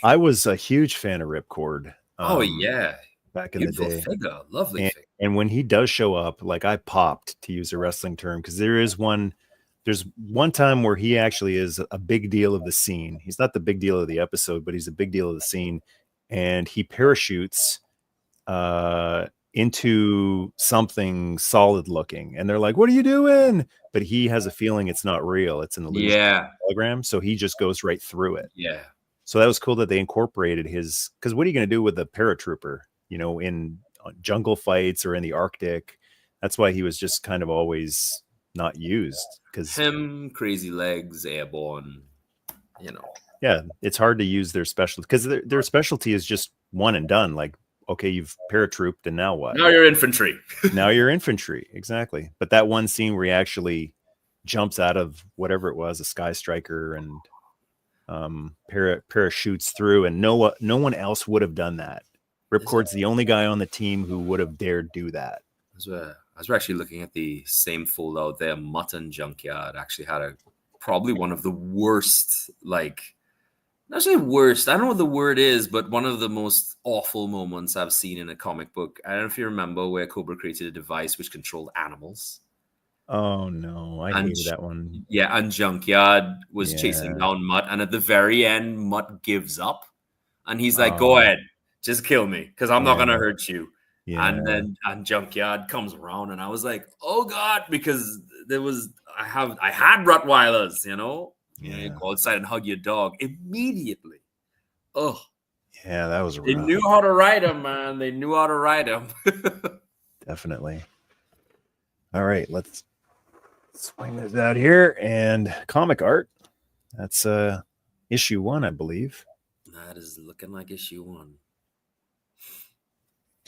I was a huge fan of Ripcord. Oh yeah, back in the day. Figure. Lovely figure. And when he does show up, like I popped, to use a wrestling term, because there's one time where he actually is a big deal of the scene. He's not the big deal of the episode, but he's a big deal of the scene. And he parachutes into something solid looking. And they're like, "What are you doing?" But he has a feeling it's not real. It's an illusion hologram. So he just goes right through it. Yeah. So that was cool that they incorporated his, because what are you going to do with a paratrooper, you know, in jungle fights or in the Arctic? That's why he was just kind of always not used, because him, Crazy Legs, Airborne, you know. Yeah, it's hard to use their specialty, because their specialty is just one and done. Like, okay, you've paratrooped, and now what? Now you're infantry. Now you're infantry, exactly. But that one scene where he actually jumps out of whatever it was, a Sky Striker, and parachutes through, and no one else would have done that. Ripcord's the only guy on the team who would have dared do that. As we're actually looking at the same foldout there, Mutton Junkyard actually had probably one of the worst, like, not say worst, I don't know what the word is, but one of the most awful moments I've seen in a comic book. I don't know if you remember, where Cobra created a device which controlled animals. Oh no, I hated that one. Yeah, and Junkyard was chasing down Mutt, and at the very end, Mutt gives up, and he's like, "Go ahead, just kill me, because I'm not gonna hurt you." Yeah. And Junkyard comes around, and I was like, "Oh God," because I had Rottweilers, you know. Yeah, you go outside and hug your dog immediately. Oh, yeah, that was rough. They knew how to ride him, man. They knew how to ride him. Definitely. All right, let's swing this out here. And comic art. That's issue 1, I believe. That is looking like issue 1.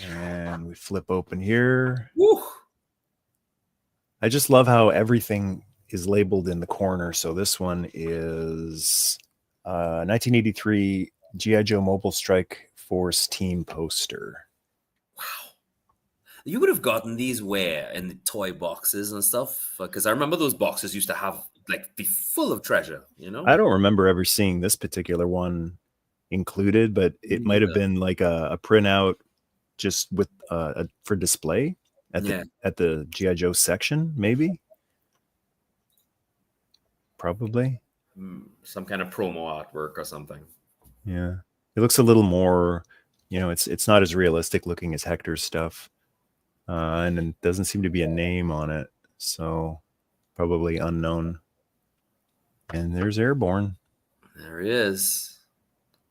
And we flip open here. Woo! I just love how everything is labeled in the corner. So this one is 1983 G.I. Joe Mobile Strike Force team poster. Wow. You would have gotten these where? In the toy boxes and stuff? Because I remember those boxes used to be full of treasure, you know? I don't remember ever seeing this particular one included, but it might have been like a printout just with for display at the G.I. Joe section, maybe. Probably some kind of promo artwork or something. Yeah, it looks a little more, you know, it's not as realistic looking as Hector's stuff, and it doesn't seem to be a name on it, so probably unknown. And there's Airborne. There he is.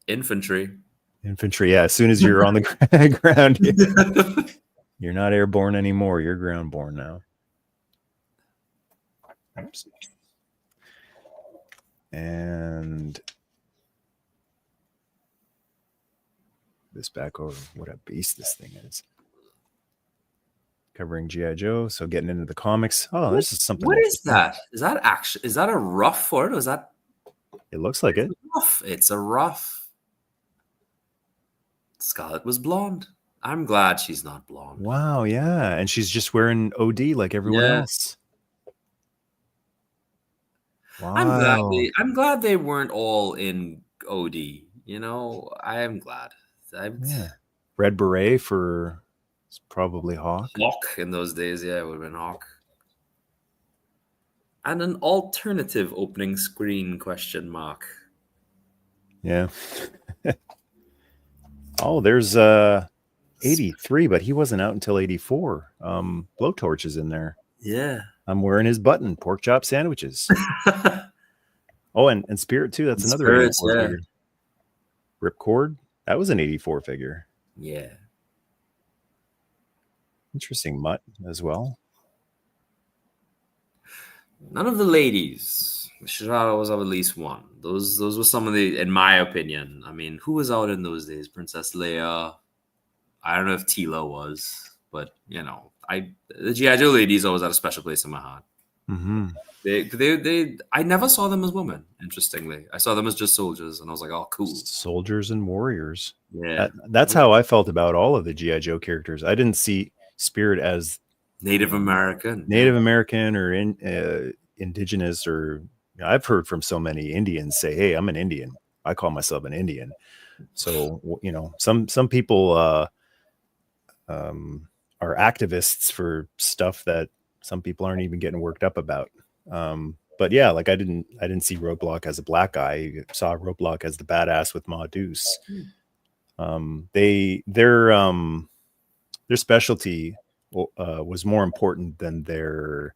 Infantry. Yeah, as soon as you're on the ground, you're not airborne anymore. You're groundborne now. Oops. And this back over, what a beast this thing is. Covering G.I. Joe, so getting into the comics. Oh, this is something. What is that? Is that a rough for it? Or is that? It looks like it. It's a rough. Scarlet was blonde. I'm glad she's not blonde. Wow, yeah, and she's just wearing OD like everyone else. Wow. I'm glad they weren't all in OD. You know, I am glad. Red beret for probably Hawk. Hawk in those days, it would have been Hawk. And an alternative opening screen question mark. Yeah. Oh, there's 83, but he wasn't out until 84. Blowtorch is in there. Yeah. I'm wearing his button, pork chop sandwiches. Oh, and Spirit too. That's another Spirits, 84 yeah. figure. Ripcord, that was an 84 figure. Yeah. Interesting mutt as well. None of the ladies. Should always have at least one. Those were some of the, in my opinion. I mean, who was out in those days? Princess Leia. I don't know if Tila was, but you know, the G.I. Joe ladies always had a special place in my heart. Mm-hmm. I never saw them as women. Interestingly, I saw them as just soldiers, and I was like, oh, cool. Soldiers and warriors. Yeah, that's how I felt about all of the G.I. Joe characters. I didn't see Spirit as Native American or indigenous, or I've heard from so many Indians say, "Hey, I'm an Indian. I call myself an Indian." So you know, some people are activists for stuff that some people aren't even getting worked up about. But yeah, like I didn't see Roadblock as a black guy. I saw Roadblock as the badass with Ma Deuce. Their specialty was more important than their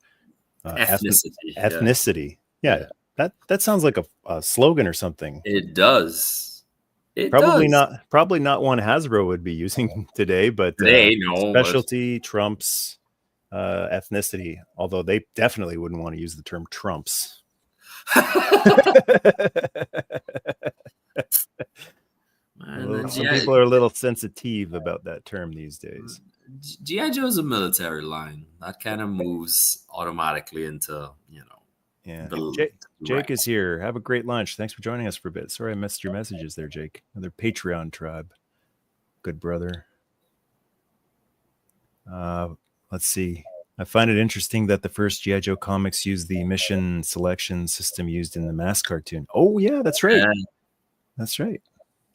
ethnicity. Yeah. That sounds like a slogan or something. It does. Probably not one Hasbro would be using today, but specialty trumps ethnicity, although they definitely wouldn't want to use the term trumps. Some people are a little sensitive about that term these days. G.I. Joe is a military line. That kind of moves automatically into, you know. Yeah. Jake is here. Have a great lunch. Thanks for joining us for a bit. Sorry I missed your messages there, Jake. Another Patreon tribe. Good brother. Let's see. I find it interesting that the first G.I. Joe comics used the mission selection system used in the Mask cartoon. Oh, yeah, that's right. That's right.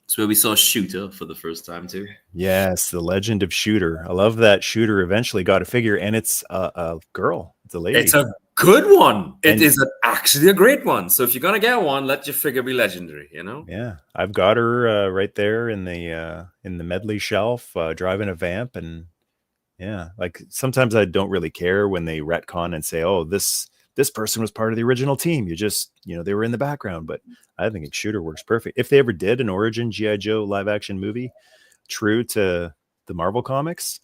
That's where we saw Shooter for the first time, too. Yes, the Legend of Shooter. I love that Shooter eventually got a figure, and it's a girl. It's a lady. It's a good one. It is actually a great one. So if you're going to get one, let your figure be legendary, you know? Yeah, I've got her right there in the medley shelf, driving a vamp, and yeah, like sometimes I don't really care when they retcon and say, "Oh, this person was part of the original team." You just, they were in the background. But I think Shooter works perfect. If they ever did an origin G.I. Joe live action movie, true to the Marvel comics,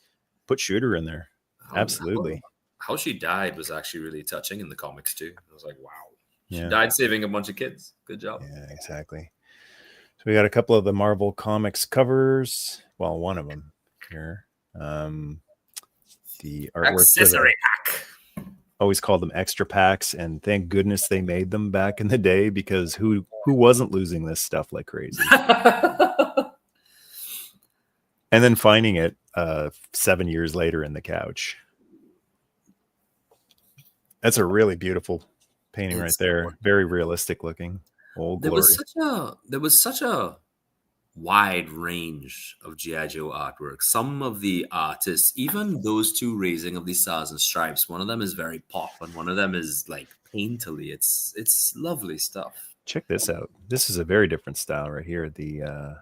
put Shooter in there. Absolutely. How she died was actually really touching in the comics too. I was like, wow, she died saving a bunch of kids. Good job. Yeah, exactly. So we got a couple of the Marvel comics covers. Well, one of them here. The artwork accessory pack. Always called them extra packs, and thank goodness they made them back in the day, because who wasn't losing this stuff like crazy? And then finding it 7 years later in the couch. That's a really beautiful painting right there. Very realistic looking. Old Glory. There was such a wide range of G.I. Joe artwork. Some of the artists, even those two Raising of the Stars and Stripes, one of them is very pop and one of them is like painterly. It's lovely stuff. Check this out. This is a very different style right here. The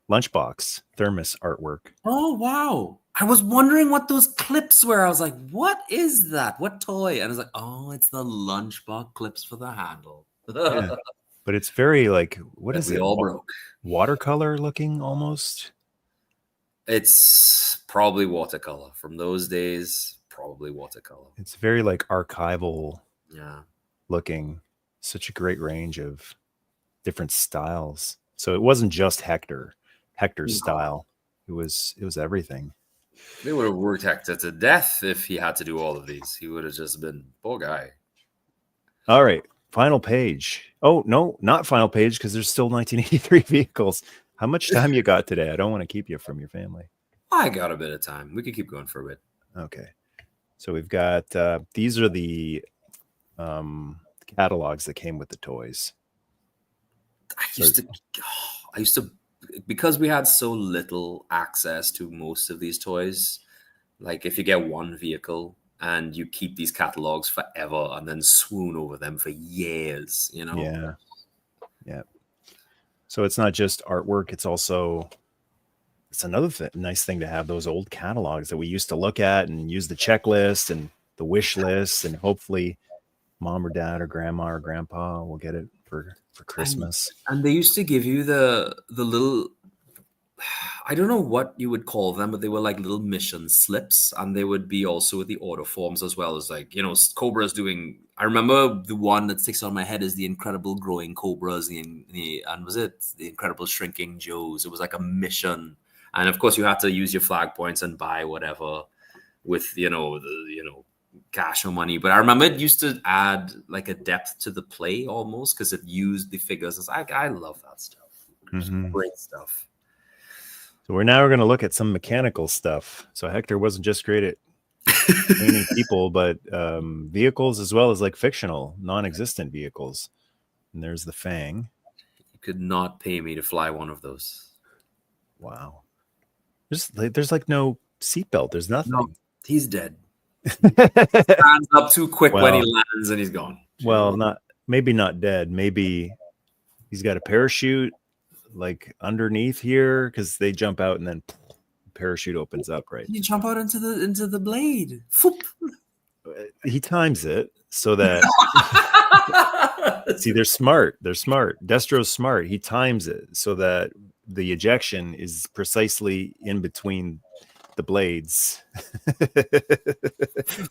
lunchbox thermos artwork. Oh, wow. I was wondering what those clips were. I was like, what is that? What toy? And I was like, oh, it's the lunchbox clips for the handle. Yeah. But it's very like, what is it? All broke. Watercolor looking almost. It's probably watercolor from those days. Probably watercolor. It's very like archival. Yeah. Looking. Such a great range of different styles. So it wasn't just Hector's style. It was everything. They would have worked Hector to death if he had to do all of these. He would have just been poor guy. All right. Final page. Oh, no, not final page, because there's still 1983 vehicles. How much time you got today? I don't want to keep you from your family. I got a bit of time. We can keep going for a bit. Okay. So we've got, these are the catalogs that came with the toys. I used to, because we had so little access to most of these toys, like if you get one vehicle and you keep these catalogs forever and then swoon over them for years, Yeah. So it's not just artwork. It's also, it's another nice thing to have those old catalogs that we used to look at and use the checklist. And wish list, and hopefully mom or dad or grandma or grandpa will get it for Christmas. And they used to give you the little, I don't know what you would call them, but they were like little mission slips, and they would be also with the order forms as well as, like, Cobra's doing. I remember the one that sticks on my head is the incredible growing Cobras, and was it the incredible shrinking Joes? It was like a mission, and of course you had to use your flag points and buy whatever with cash or money. But I remember it used to add like a depth to the play almost, because it used the figures. I love that stuff. Great stuff. So we're going to look at some mechanical stuff. So Hector wasn't just great at painting people, but vehicles as well as like fictional, non-existent vehicles. And there's the Fang. You could not pay me to fly one of those. Wow. There's like no seatbelt. There's nothing. No, he's dead. He stands up too quick when he lands and he's gone. Well, maybe not dead. Maybe he's got a parachute like underneath here, because they jump out and then the parachute opens up, right? You jump out into the blade. He times it so that see, they're smart. Destro's smart. He times it so that the ejection is precisely in between the blades.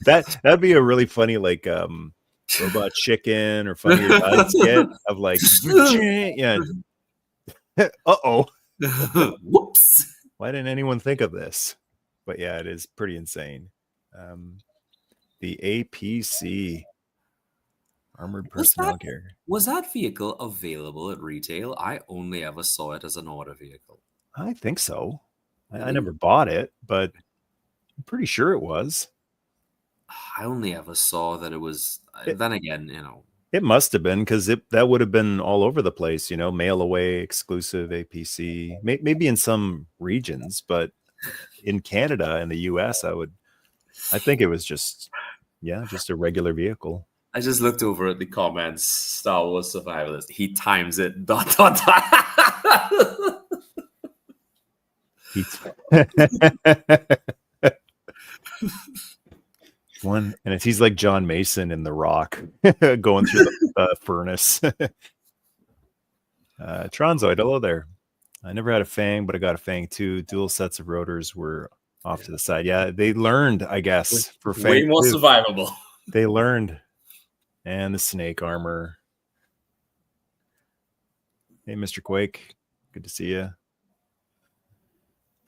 That'd be a really funny like Robot Chicken or Funny or Die skit of like yeah. Uh-oh. Whoops. Why didn't anyone think of this? But yeah, it is pretty insane. The APC, Armored Personnel Carrier. Was that vehicle available at retail? I only ever saw it as an order vehicle. I think so. I never bought it, but I'm pretty sure it was. I only ever saw that it was. Then again, it must have been, because that would have been all over the place, mail away, exclusive APC, maybe in some regions, but in Canada and the US, I think it was just a regular vehicle. I just looked over at the comments, Star Wars Survivalist. He times it, ... One, and he's like John Mason in The Rock going through the furnace. Tronzoid, hello there. I never had a Fang, but I got a Fang too. Dual sets of rotors were off to the side. Yeah, they learned, I guess, for Fang. Way more survivable. They learned. And the snake armor. Hey, Mr. Quake. Good to see you.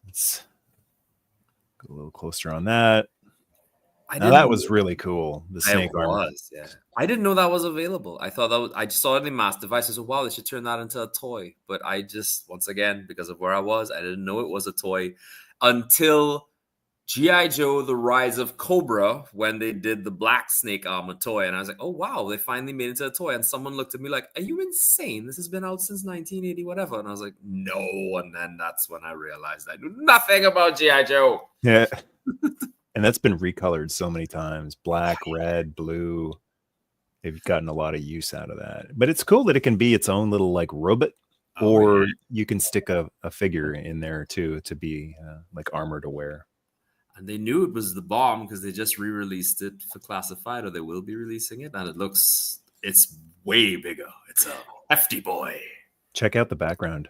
Let's go a little closer on that. That was really cool. The snake armor. Yeah. I didn't know that was available. I thought I just saw it in mass devices. Wow, they should turn that into a toy. But I just, once again, because of where I was, I didn't know it was a toy until G.I.JOE, The Rise of Cobra, when they did the black snake armor toy. And I was like, oh, wow, they finally made it into a toy. And someone looked at me like, are you insane? This has been out since 1980, whatever. And I was like, no. And then that's when I realized I knew nothing about G.I.JOE. Yeah. And that's been recolored so many times. Black, red, blue. They've gotten a lot of use out of that. But it's cool that it can be its own little like robot, or you can stick a figure in there too to be like armor to wear. And they knew it was the bomb because they just re-released it for Classified, or they will be releasing it. And it's way bigger. It's a hefty boy. Check out the background.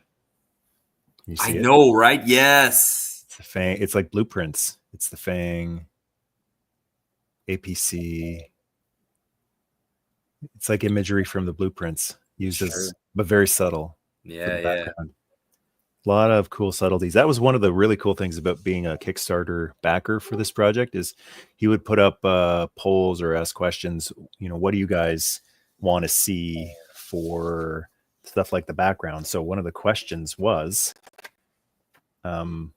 I know, right? Yes. It's the Fang. It's like blueprints. It's the Fang. APC. It's like imagery from the blueprints used but very subtle. Yeah. A lot of cool subtleties. That was one of the really cool things about being a Kickstarter backer for this project, is he would put up polls or ask questions. What do you guys want to see for stuff like the background? So one of the questions was, what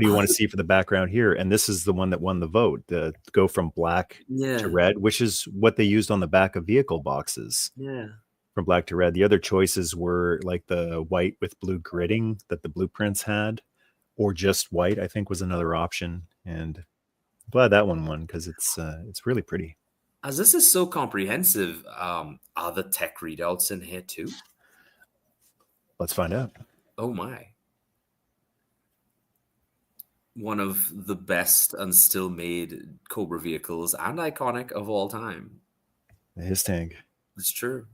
do you want to see for the background here? And this is the one that won the vote, to go from black to red, which is what they used on the back of vehicle boxes. Yeah. From black to red. The other choices were like the white with blue gridding that the blueprints had, or just white, I think, was another option. And I'm glad that one won, because it's really pretty. As this is so comprehensive, are the tech readouts in here too? Let's find out. Oh my. one of the best and still made Cobra vehicles and iconic of all time. His tank. It's true.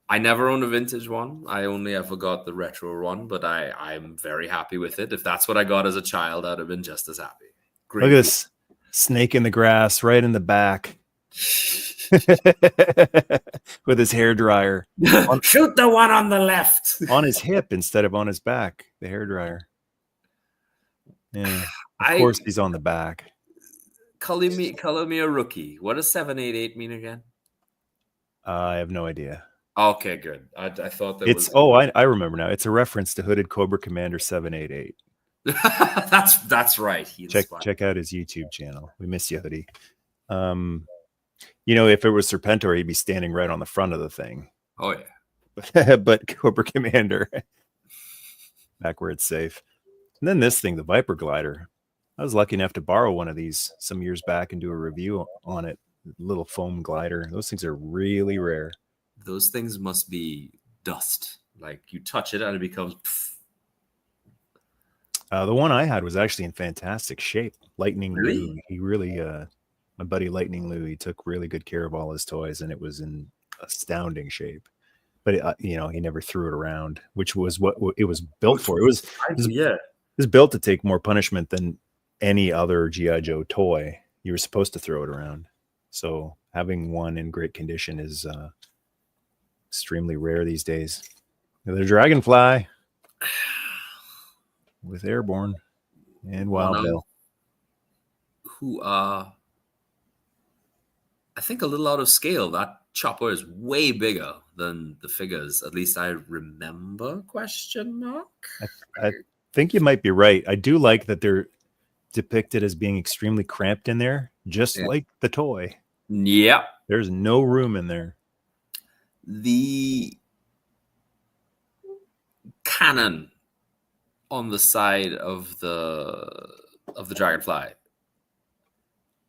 I never owned a vintage one. I only ever got the retro one, but I'm very happy with it. If that's what I got as a child, I'd have been just as happy. Great. Look at this snake in the grass right in the back. With his hair dryer. Shoot the one on the left. On his hip instead of on his back, the hair dryer. Yeah. Of course he's on the back. Color me a rookie. What does 788 mean again? I have no idea. Okay, good. I thought that was... I remember now. It's a reference to Hooded Cobra Commander 788. That's right. Check out his YouTube channel. We miss you, Hoodie. If it was Serpentor, he'd be standing right on the front of the thing. Oh yeah. But Cobra Commander, back where it's safe. And then this thing, the Viper Glider. I was lucky enough to borrow one of these some years back and do a review on it. Little foam glider. Those things are really rare. Those things must be dust. Like you touch it and it becomes. The one I had was actually in fantastic shape. Lightning Lou. He really, my buddy Lightning Lou, he took really good care of all his toys, and it was in astounding shape. But he never threw it around, which was what it was built for. It was built to take more punishment than any other G.I. Joe toy. You were supposed to throw it around. So having one in great condition is extremely rare these days. The Dragonfly with Airborne and Wild Bill, who I think a little out of scale. That chopper is way bigger than the figures. At least I remember? Question mark. I think you might be right. I do like that they're depicted as being extremely cramped in there, just like the toy. Yeah. There's no room in there. The cannon on the side of the Dragonfly,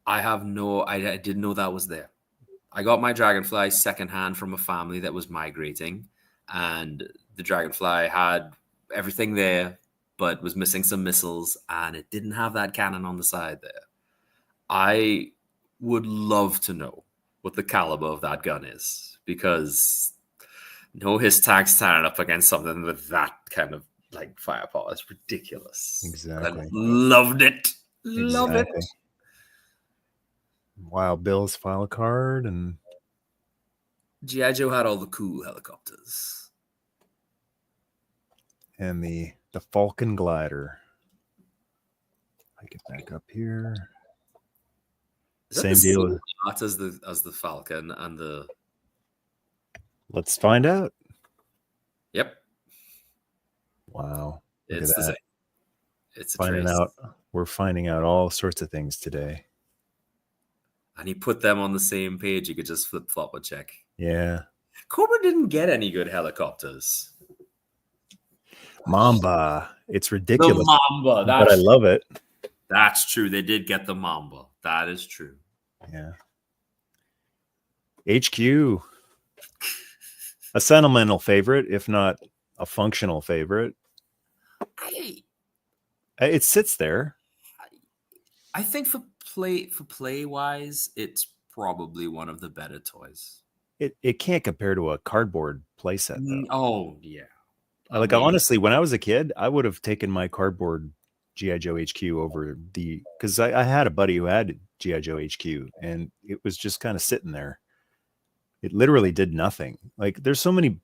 I didn't know that was there. I got my Dragonfly secondhand from a family that was migrating, and the Dragonfly had everything there, but was missing some missiles, and it didn't have that cannon on the side there. I would love to know what the caliber of that gun is, because his tag's standing up against something with that kind of like firepower. It's ridiculous. Exactly. I loved it. Love it. Wild Bill's file card, and G.I. Joe had all the cool helicopters. And the Falcon Glider. I get back up here. Same deal as the Falcon and the. Let's find out. Yep. Wow. It's the same. It's finding out. We're finding out all sorts of things today. And he put them on the same page. You could just flip flop a check. Yeah. Cobra didn't get any good helicopters. Mamba. It's ridiculous. The Mamba. But I love it. That's true. They did get the Mamba. That is true. Yeah. HQ. A sentimental favorite, if not a functional favorite. It sits there. I think for play wise, it's probably one of the better toys. It can't compare to a cardboard playset, though. Oh yeah. Like honestly, when I was a kid, I would have taken my cardboard G.I. Joe HQ over because I had a buddy who had G.I. Joe HQ, and it was just kind of sitting there. It literally did nothing. Like there's so many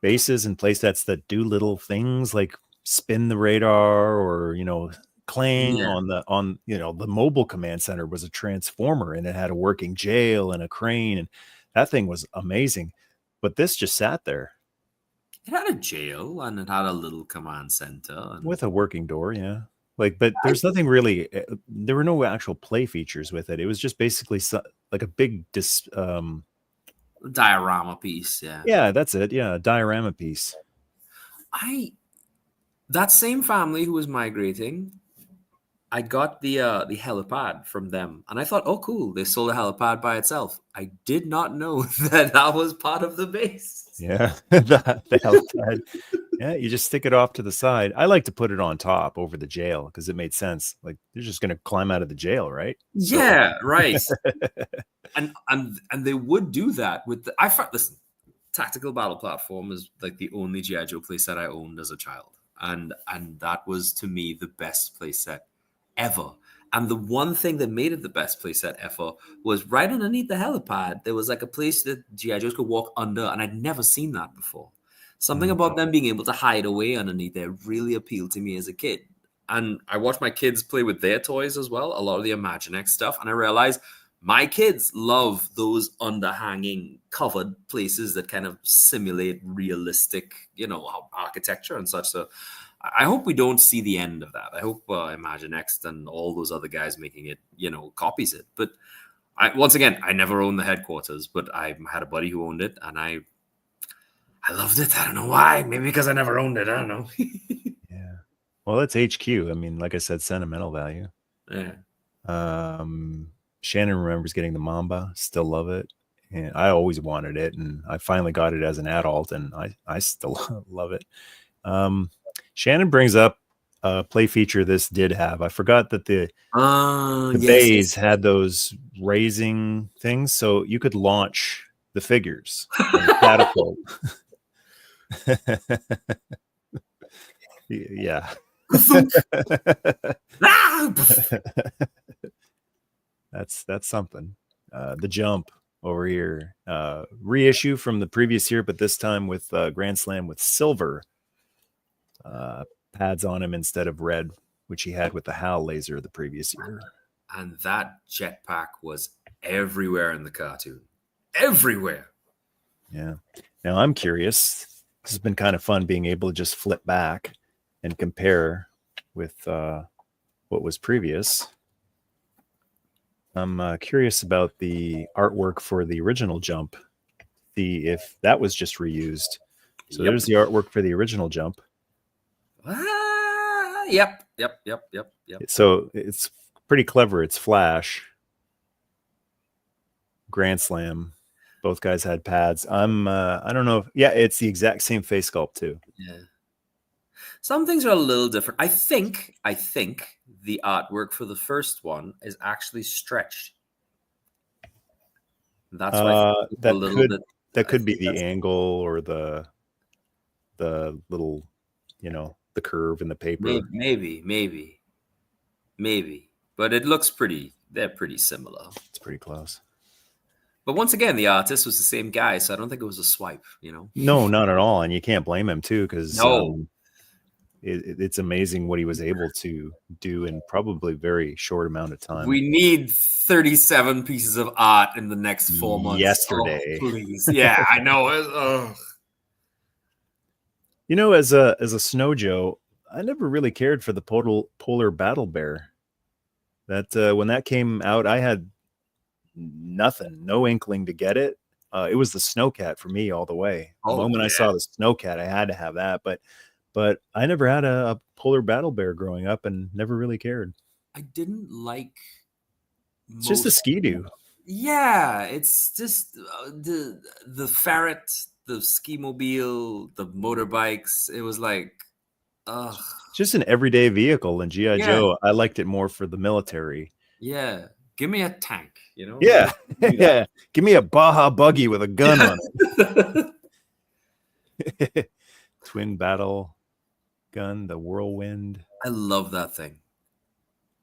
bases and playsets that do little things like spin the radar or clang on the mobile command center was a transformer, and it had a working jail and a crane, and that thing was amazing. But this just sat there. It had a jail and it had a little command center with a working door. Yeah. But there's nothing really, there were no actual play features with it. It was just basically like a big diorama piece. Yeah. Yeah, that's it. Yeah. A diorama piece. That same family who was migrating I got the helipad from them, and I thought, oh, cool, they sold a helipad by itself. I did not know that was part of the base. Yeah, the helipad. Yeah, you just stick it off to the side. I like to put it on top over the jail because it made sense. Like they're just going to climb out of the jail, right? Yeah, right. and they would do that with the. Listen, Tactical Battle Platform is like the only G.I. Joe playset I owned as a child, and that was to me the best playset ever. And the one thing that made it the best playset ever was right underneath the helipad, there was like a place that G.I. Joes could walk under, and I'd never seen that before. Something about them being able to hide away underneath there really appealed to me as a kid. And I watched my kids play with their toys as well, a lot of the Imaginext stuff, and I realized my kids love those underhanging covered places that kind of simulate realistic, architecture and such. So I hope we don't see the end of that. I hope Imaginext and all those other guys making it, copies it. But once again, I never owned the headquarters, but I had a buddy who owned it, and I loved it. I don't know why. Maybe because I never owned it. I don't know. Yeah. Well, it's HQ. I mean, like I said, sentimental value. Yeah. Shannon remembers getting the Mamba. Still love it. And I always wanted it, and I finally got it as an adult, and I still love it. Shannon brings up a play feature this did have. I forgot that the bays had those raising things, so you could launch the figures and catapult. Yeah. That's something. The jump over here, reissue from the previous year, but this time with Grand Slam with silver pads on him instead of red, which he had with the HAL laser the previous year. And that jetpack was everywhere in the cartoon. Everywhere. Yeah. Now I'm curious. This has been kind of fun being able to just flip back and compare with what was previous. I'm curious about the artwork for the original jump. See if that was just reused. So there's the artwork for the original jump. Yep. So it's pretty clever. It's Flash, Grand Slam. Both guys had pads. I don't know. It's the exact same face sculpt too. Yeah. Some things are a little different. I think the artwork for the first one is actually stretched. That's why that could be the angle or the little, the curve in the paper. Maybe. But it looks they're pretty similar. It's pretty close. But once again, the artist was the same guy, so I don't think it was a swipe, No, not at all. And you can't blame him too, because it's amazing what he was able to do in probably very short amount of time. We need 37 pieces of art in the next 4 months. Yesterday. Oh, please. Yeah, I know. As a Snow Joe, I never really cared for the Polar Battle Bear. That when that came out, I had no inkling to get it. It was the Snowcat for me all the way. The moment I saw the Snowcat, I had to have that. But I never had a Polar Battle Bear growing up and never really cared. I didn't like. It's just a Ski-Doo. Yeah, it's just the ferret, the ski mobile, the motorbikes. It was like, ugh. Just an everyday vehicle in G.I. Joe. I liked it more for the military. Yeah. Give me a tank, Yeah. Yeah. Give me a Baja buggy with a gun on it. Twin battle gun, the Whirlwind. I love that thing.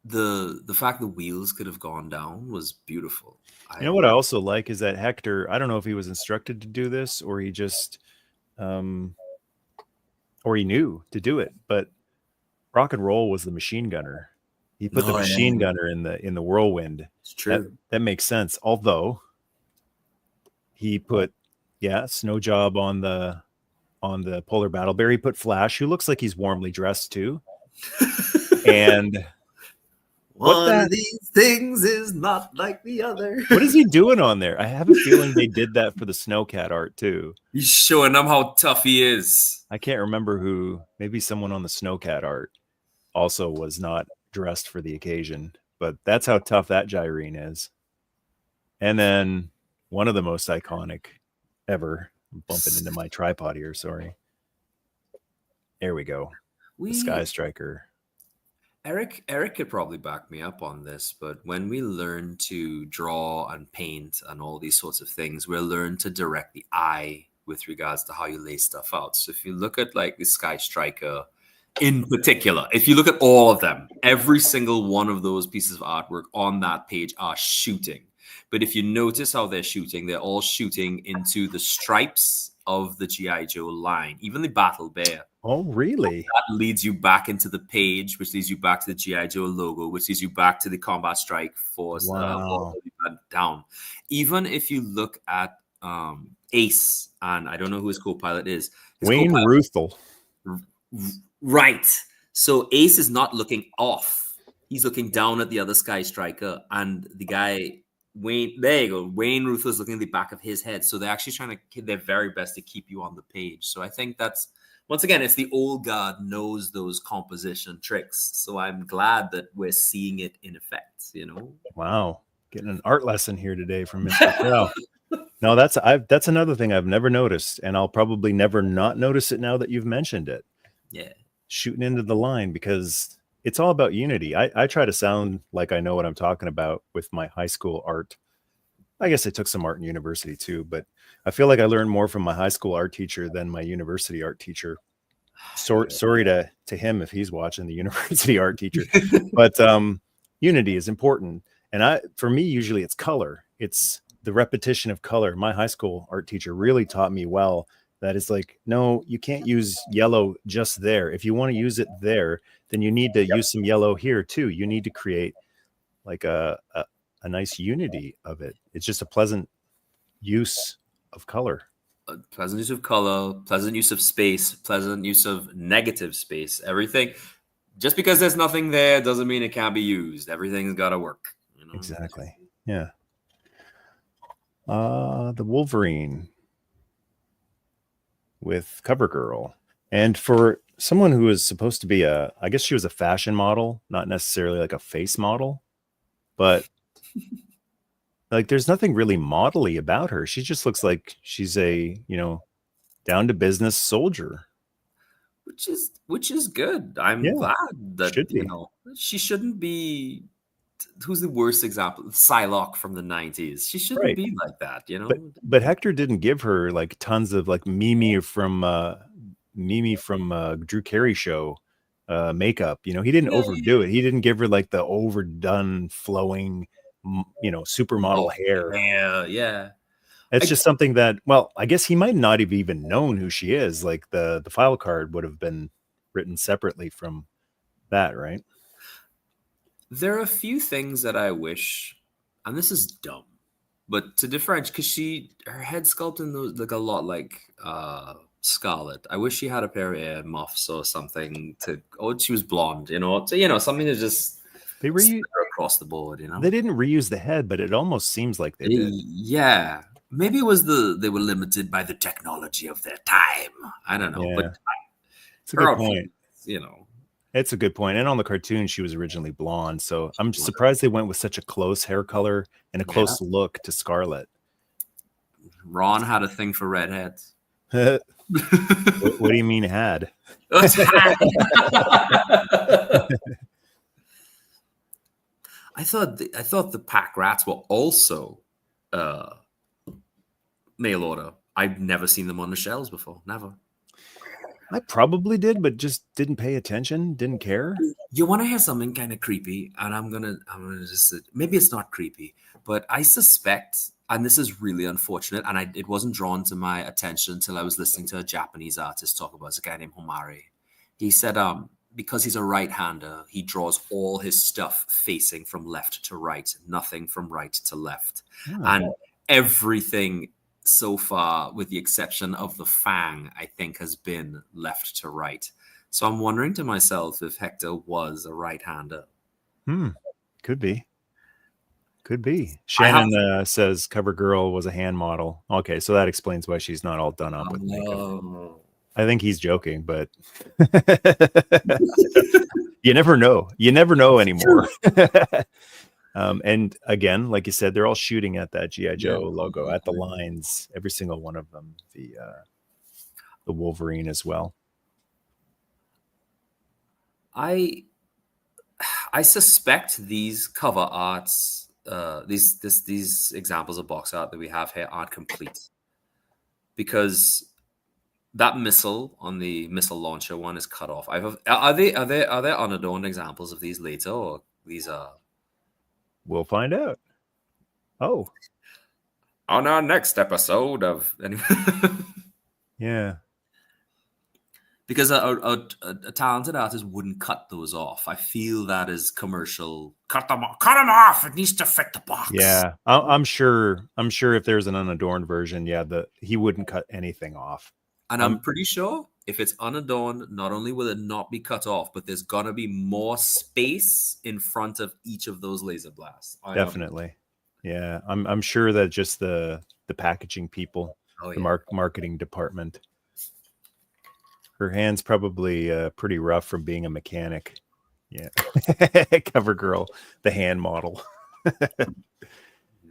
The fact the wheels could have gone down was beautiful. What I also like is that Hector, I don't know if he was instructed to do this or he just or he knew to do it, but Rock and Roll was the machine gunner. He put the machine gunner in the Whirlwind. It's true. That makes sense. Although he put Snow Job on the Polar Battle Bear. He put Flash, who looks like he's warmly dressed too. And one of these things is not like the other. What is he doing on there? I have a feeling they did that for the Snowcat art too. He's showing them how tough he is. I can't remember who. Maybe someone on the Snowcat art also was not dressed for the occasion. But that's how tough that gyrene is. And then one of the most iconic ever, I'm bumping into my tripod here, sorry. There we go. The Sky Striker. Eric could probably back me up on this, but when we learn to draw and paint and all these sorts of things, we'll learn to direct the eye with regards to how you lay stuff out. So if you look at like the Sky Striker in particular, if you look at all of them, every single one of those pieces of artwork on that page are shooting. But if you notice how they're shooting, they're all shooting into the stripes of the G.I. Joe line, even the Battle Bear. Oh, really? That leads you back into the page, which leads you back to the G.I. Joe logo, which leads you back to the Combat Strike Force. Wow. Down. Even if you look at Ace, and I don't know who his co-pilot is. Wayne Ruthel. Right. So Ace is not looking off. He's looking down at the other Sky Striker, and the guy... Wayne, there you go. Wayne Ruth is looking at the back of his head. So they're actually trying to their very best to keep you on the page. So I think that's, once again, it's the old guard knows those composition tricks. So I'm glad that we're seeing it in effect, you know? Wow. Getting an art lesson here today from Mr. Crow. No, that's another thing I've never noticed. And I'll probably never not notice it now that you've mentioned it. Yeah. Shooting into the line, because it's all about unity. I try to sound like I know what I'm talking about with my high school art. I guess I took some art in university too, but I feel like I learned more from my high school art teacher than my university art teacher. Sorry to him if he's watching, the university art teacher. But unity is important. And for me, usually it's color. It's the repetition of color. My high school art teacher really taught me well. That is like, no, you can't use yellow just there. If you want to use it there, then you need to use some yellow here too. You need to create like a nice unity of it. It's just a pleasant use of color. A pleasant use of color, pleasant use of space, pleasant use of negative space. Everything, just because there's nothing there doesn't mean it can't be used. Everything's got to work. You know? Exactly. Yeah. The Wolverine with CoverGirl. And for someone who is supposed to be I guess she was a fashion model, not necessarily like a face model, but like there's nothing really model-y about her. She just looks like she's a, down to business soldier. Which is good. I'm glad that, she shouldn't be. Who's the worst example? Psylocke from the 90s. She shouldn't be like that, But Hector didn't give her like tons of like Mimi from Drew Carey show makeup. He didn't overdo it. He didn't give her like the overdone flowing, supermodel hair. Yeah. It's just something that, well, I guess he might not have even known who she is. Like the file card would have been written separately from that, right? There are a few things that I wish, and this is dumb, but to differentiate, because her head sculpting look a lot like Scarlet. I wish she had a pair of ear muffs or something she was blonde, something to just across the board, They didn't reuse the head, but it almost seems like they did. Yeah. Maybe it was they were limited by the technology of their time. I don't know, but it's a good point. It's a good point. And on the cartoon, she was originally blonde. So I'm surprised they went with such a close hair color and a close look to Scarlet. Ron had a thing for redheads. What do you mean had? I thought the pack rats were also mail order. I've never seen them on the shelves before. Never. I probably did, but just didn't pay attention, didn't care. You want to hear something kind of creepy, and I'm gonna just, maybe it's not creepy, but I suspect, and this is really unfortunate, and it wasn't drawn to my attention until I was listening to a Japanese artist talk about it, a guy named Homari. He said, because he's a right-hander, he draws all his stuff facing from left to right, nothing from right to left, and everything so far, with the exception of the fang, I think has been left to right. So I'm wondering to myself if Hector was a right-hander. Could be. Shannon says CoverGirl was a hand model. Okay, so that explains why she's not all done up with makeup. I think he's joking, but You never know. You never know anymore. And again, like you said, they're all shooting at that G.I. Joe logo, at the lines, every single one of them. The Wolverine as well. I suspect these cover arts, these examples of box art that we have here aren't complete, because that missile on the missile launcher one is cut off. Are there unadorned examples of these later, or these are? We'll find out. Oh, on our next episode of yeah. Because a talented artist wouldn't cut those off. I feel that is commercial. Cut them off. It needs to fit the box. Yeah, I'm sure if there's an unadorned version, he wouldn't cut anything off. And I'm pretty sure if it's unadorned, not only will it not be cut off, but there's gonna be more space in front of each of those laser blasts. Definitely. Yeah, I'm sure that just the packaging people, the marketing department. Her hand's probably pretty rough from being a mechanic. Yeah. Cover girl, the hand model.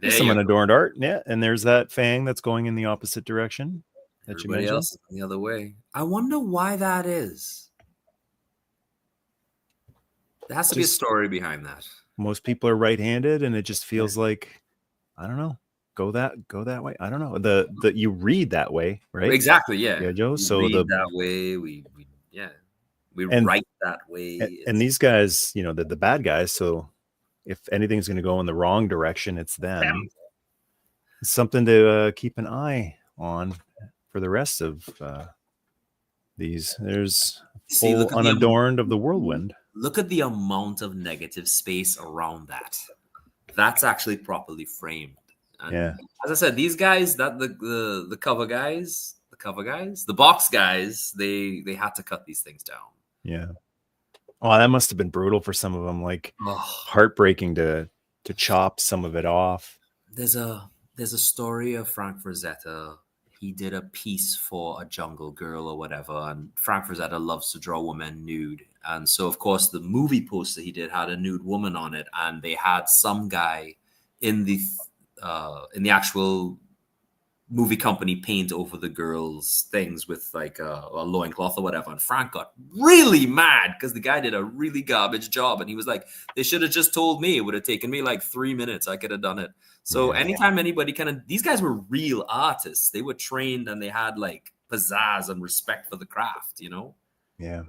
There's some unadorned art. Yeah. And there's that Fang that's going in the opposite direction that Everybody you mentioned. Else the other way. I wonder why that is. There has to be a story behind that. Most people are right-handed, and it just feels like, I don't know, go that way. I don't know. The you read that way, right? Exactly. Yeah. G.I.JOE. So read that way. We write that way. And these guys, the bad guys. So if anything's going to go in the wrong direction, it's them. It's something to keep an eye on for the rest of these. There's full unadorned of the whirlwind. Look at the amount of negative space around that. That's actually properly framed. And as I said, these guys, that the cover guys, the box guys, they had to cut these things down. Yeah. Oh, that must have been brutal for some of them. Like heartbreaking to chop some of it off. There's a story of Frank Frazetta. He did a piece for a Jungle Girl or whatever, and Frank Frazetta loves to draw women nude. And so, of course, the movie poster he did had a nude woman on it, and they had some guy in the actual movie company paint over the girl's things with like a loincloth or whatever. And Frank got really mad because the guy did a really garbage job. And he was like, they should have just told me. It would have taken me like 3 minutes. I could have done it. So anytime anybody these guys were real artists. They were trained and they had like pizzazz and respect for the craft, Yeah.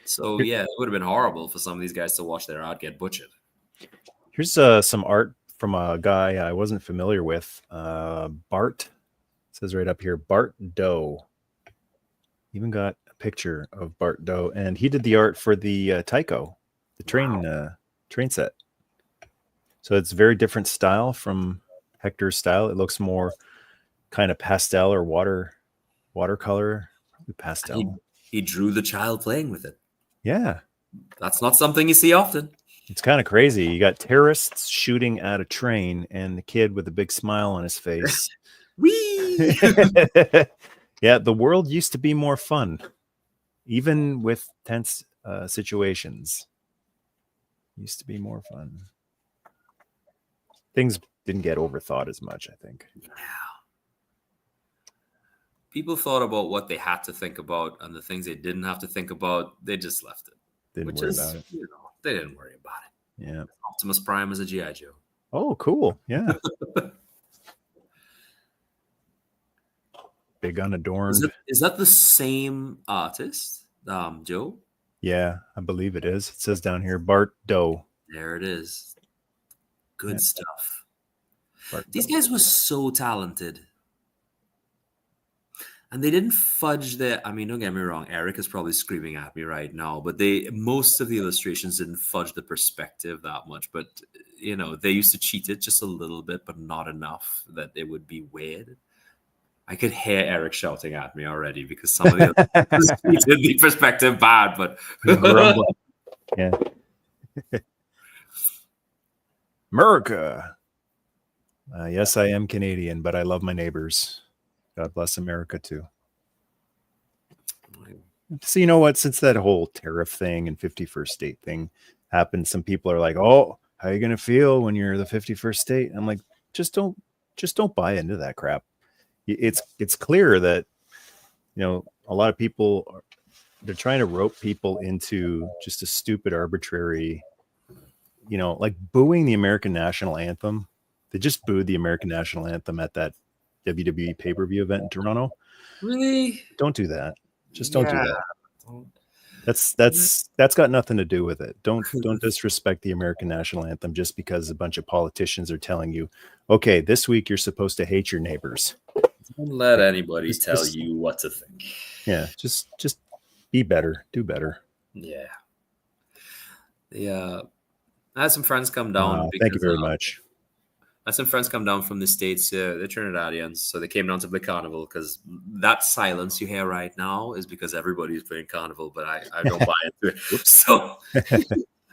So it would have been horrible for some of these guys to watch their art get butchered. Here's some art from a guy I wasn't familiar with. Bart, it says right up here, Bart Doe. Even got a picture of Bart Doe, and he did the art for the Tycho, the train set. So it's very different style from Hector's style. It looks more kind of pastel or watercolor, probably pastel. He drew the child playing with it. Yeah. That's not something you see often. It's kind of crazy. You got terrorists shooting at a train and the kid with a big smile on his face. Whee! Yeah, the world used to be more fun, even with tense situations. Used to be more fun. Things didn't get overthought as much, I think. Yeah. People thought about what they had to think about, and the things they didn't have to think about, they just left it. Didn't worry about it. They didn't worry about it. Yeah. Optimus Prime is a G.I. Joe. Oh, cool. Yeah. Big unadorned. Is that the same artist, Joe? Yeah, I believe it is. It says down here, Bart Doe. There it is. Good stuff. These Doe. guys were so talented. And they didn't fudge don't get me wrong. Eric is probably screaming at me right now, but most of the illustrations didn't fudge the perspective that much. But, they used to cheat it just a little bit, but not enough that it would be weird. I could hear Eric shouting at me already because some of the others cheated the perspective bad, but yeah. America. Yes, I am Canadian, but I love my neighbors. God bless America too. So you know what? Since that whole tariff thing and 51st state thing happened, some people are like, "Oh, how are you gonna feel when you're the 51st state?" I'm like, just don't buy into that crap. It's clear that a lot of people they're trying to rope people into just a stupid, arbitrary, like booing the American national anthem. They just booed the American national anthem at that WWE pay-per-view event in Toronto. Really? Don't do that. Just don't do Yeah. that. That's got nothing to do with it. Don't disrespect the American national anthem just because a bunch of politicians are telling you, okay, this week you're supposed to hate your neighbors. Don't let anybody tell you what to think. Yeah, just be better, do better. Yeah. Yeah. I had some friends come down. Thank you very much. I had some friends come down from the States. They're Trinidadians, so they came down to play Carnival because that silence you hear right now is because everybody's playing Carnival, but I don't buy into it.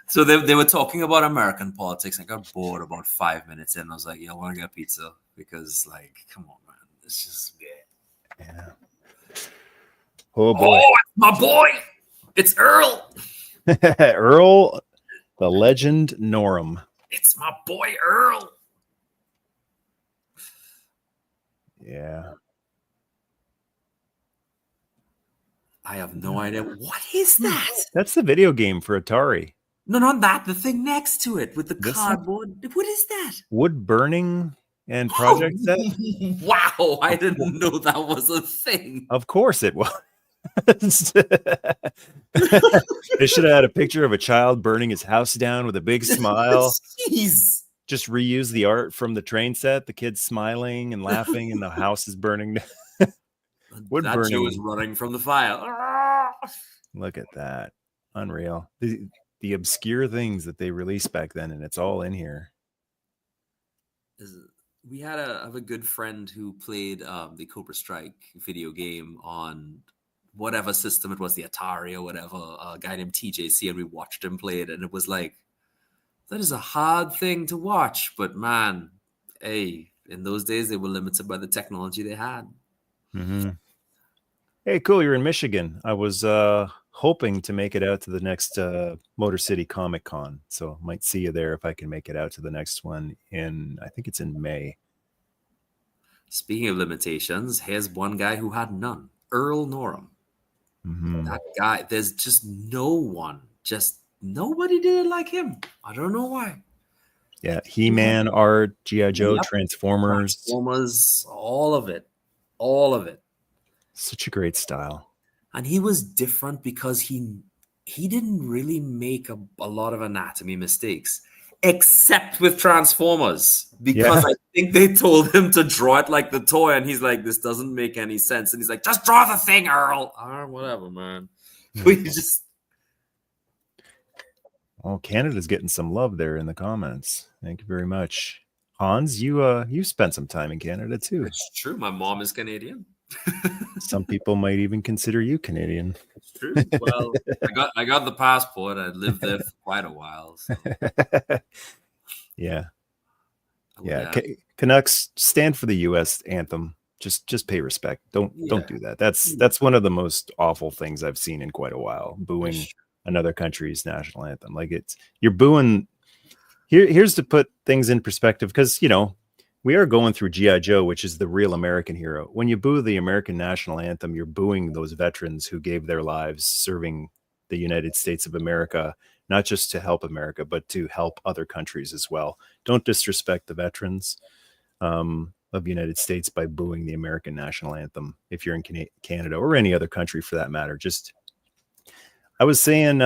So they were talking about American politics. I got bored about 5 minutes in. I was like, yeah, I want to get pizza because, like, come on, man. It's just, yeah. Oh, boy. Oh, it's my boy. It's Earl. Earl, the legend Norem. It's my boy, Earl. Yeah. I have no idea. What is that? That's the video game for Atari. No, not that. The thing next to it with the cardboard. What is that? Wood burning and project set? Wow, I didn't know that was a thing. Of course it was. They should have had a picture of a child burning his house down with a big smile. Jeez. Just reuse the art from the train set. The kid's smiling and laughing, and the house is burning down. Wood that burning. Joe is running from the fire. Look at that. Unreal. The obscure things that they released back then, and it's all in here. We had have a good friend who played the Cobra Strike video game on whatever system it was, the Atari or whatever, a guy named TJC, and we watched him play it, and it was like, that is a hard thing to watch, but man, hey, in those days, they were limited by the technology they had. Mm-hmm. Hey, cool, you're in Michigan. I was hoping to make it out to the next Motor City Comic Con, so might see you there if I can make it out to the next one I think it's in May. Speaking of limitations, here's one guy who had none. Earl Norem. Mm-hmm. That guy, there's just no one, nobody did it like him. I don't know why. Yeah, He-Man art, G.I.JOE, Yep. Transformers, all of it. Such a great style. And he was different because he didn't really make a lot of anatomy mistakes, except with Transformers, because I think they told him to draw it like the toy, and he's like, this doesn't make any sense. And he's like, just draw the thing, Earl. Whatever, man. We just... Oh, Canada's getting some love there in the comments. Thank you very much. Hans, you spent some time in Canada too. It's true. My mom is Canadian. Some people might even consider you Canadian. It's true. Well, I got the passport. I lived there for quite a while. So. Yeah. Canucks, stand for the U.S. anthem. Just pay respect. Don't do that. That's one of the most awful things I've seen in quite a while. Booing another country's national anthem. Like you're booing. Here's to put things in perspective, because we are going through G.I.JOE, which is the real American hero. When you boo the American national anthem, you're booing those veterans who gave their lives serving the United States of America, not just to help America, but to help other countries as well. Don't disrespect the veterans of the United States by booing the American national anthem if you're in Canada or any other country for that matter. I was saying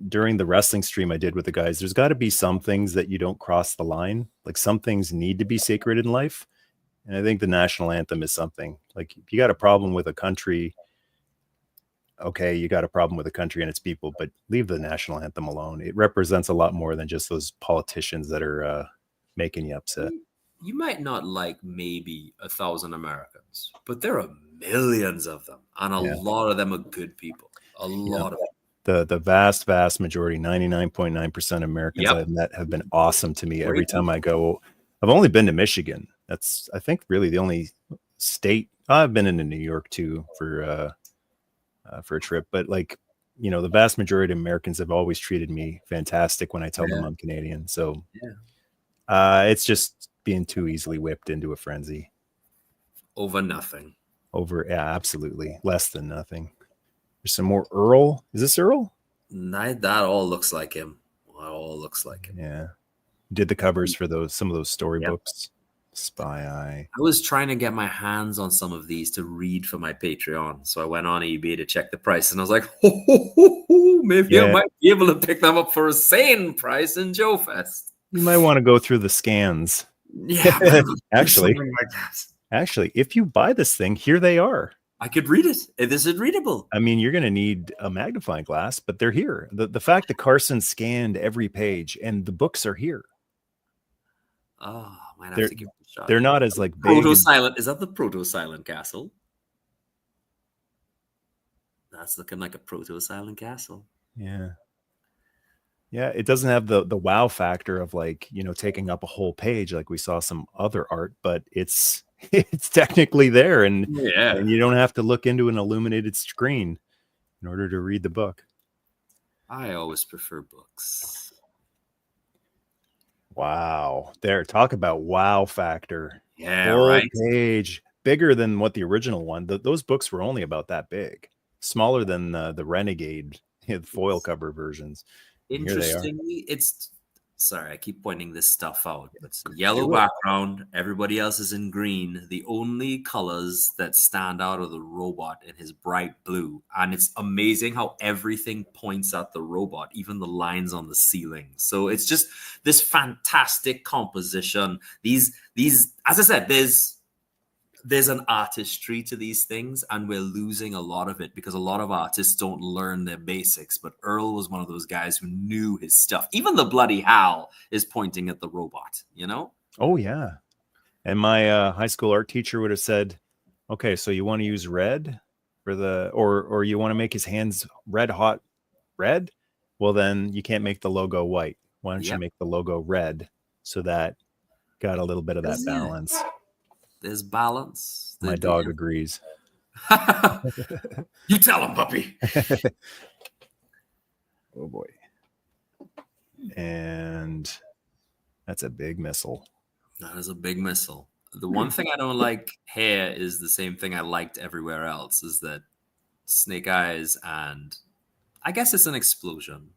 during the wrestling stream I did with the guys, there's got to be some things that you don't cross the line. Like some things need to be sacred in life. And I think the national anthem is something. Like if you got a problem with a country, okay, you got a problem with a country and its people, but leave the national anthem alone. It represents a lot more than just those politicians that are making you upset. You might not like maybe 1,000 Americans, but there are millions of them. And a lot of them are good people. A lot of them. The vast majority, 99.9% Americans I've met have been awesome to me every time I go. I've only been to Michigan. That's, I think, really the only state. I've been into New York too for for a trip. But like, you know, the vast majority of Americans have always treated me fantastic when I tell them I'm Canadian. So it's just being too easily whipped into a frenzy. Over nothing. Yeah, absolutely. Less than nothing. There's some more Earl. Is this Earl? That all looks like him. That all looks like him. Yeah. Did the covers for some of those storybooks. Spy Eye. I was trying to get my hands on some of these to read for my Patreon. So I went on eBay to check the price, and I was like, maybe I might be able to pick them up for a sane price in Joe Fest. You might want to go through the scans. Yeah, actually, something like that. Actually, if you buy this thing, here they are. I could read it. Is it readable? I mean, you're going to need a magnifying glass, but they're here. The fact that Carson scanned every page and the books are here. Oh, might have to give it a shot. They're not as like big. Proto-silent. Is that the proto-silent castle? That's looking like a proto-silent castle. Yeah. Yeah, it doesn't have the wow factor of like, you know, taking up a whole page like we saw some other art, but it's technically there, and you don't have to look into an illuminated screen in order to read the book. I always prefer books. Wow. There, talk about wow factor. Yeah, full right. Page, bigger than what the original one. Those books were only about that big, smaller than the Renegade foil cover versions. Interestingly, it's sorry, I keep pointing this stuff out. It's yellow background. Everybody else is in green. The only colors that stand out are the robot in his bright blue. And it's amazing how everything points at the robot, even the lines on the ceiling. So it's just this fantastic composition. These, as I said, there's an artistry to these things, and we're losing a lot of it because a lot of artists don't learn their basics. But Earl was one of those guys who knew his stuff. Even the bloody Hal is pointing at the robot, you know? Oh, yeah. And my high school art teacher would have said, okay, so you want to use red for or you want to make his hands red hot red? Well, then you can't make the logo white. Why don't you make the logo red so that got a little bit of that balance? There's balance. My dog agrees. You tell him, puppy. Oh boy. And that's a big missile. That is a big missile. The one thing I don't like here is the same thing I liked everywhere else, is that Snake Eyes, and I guess it's an explosion.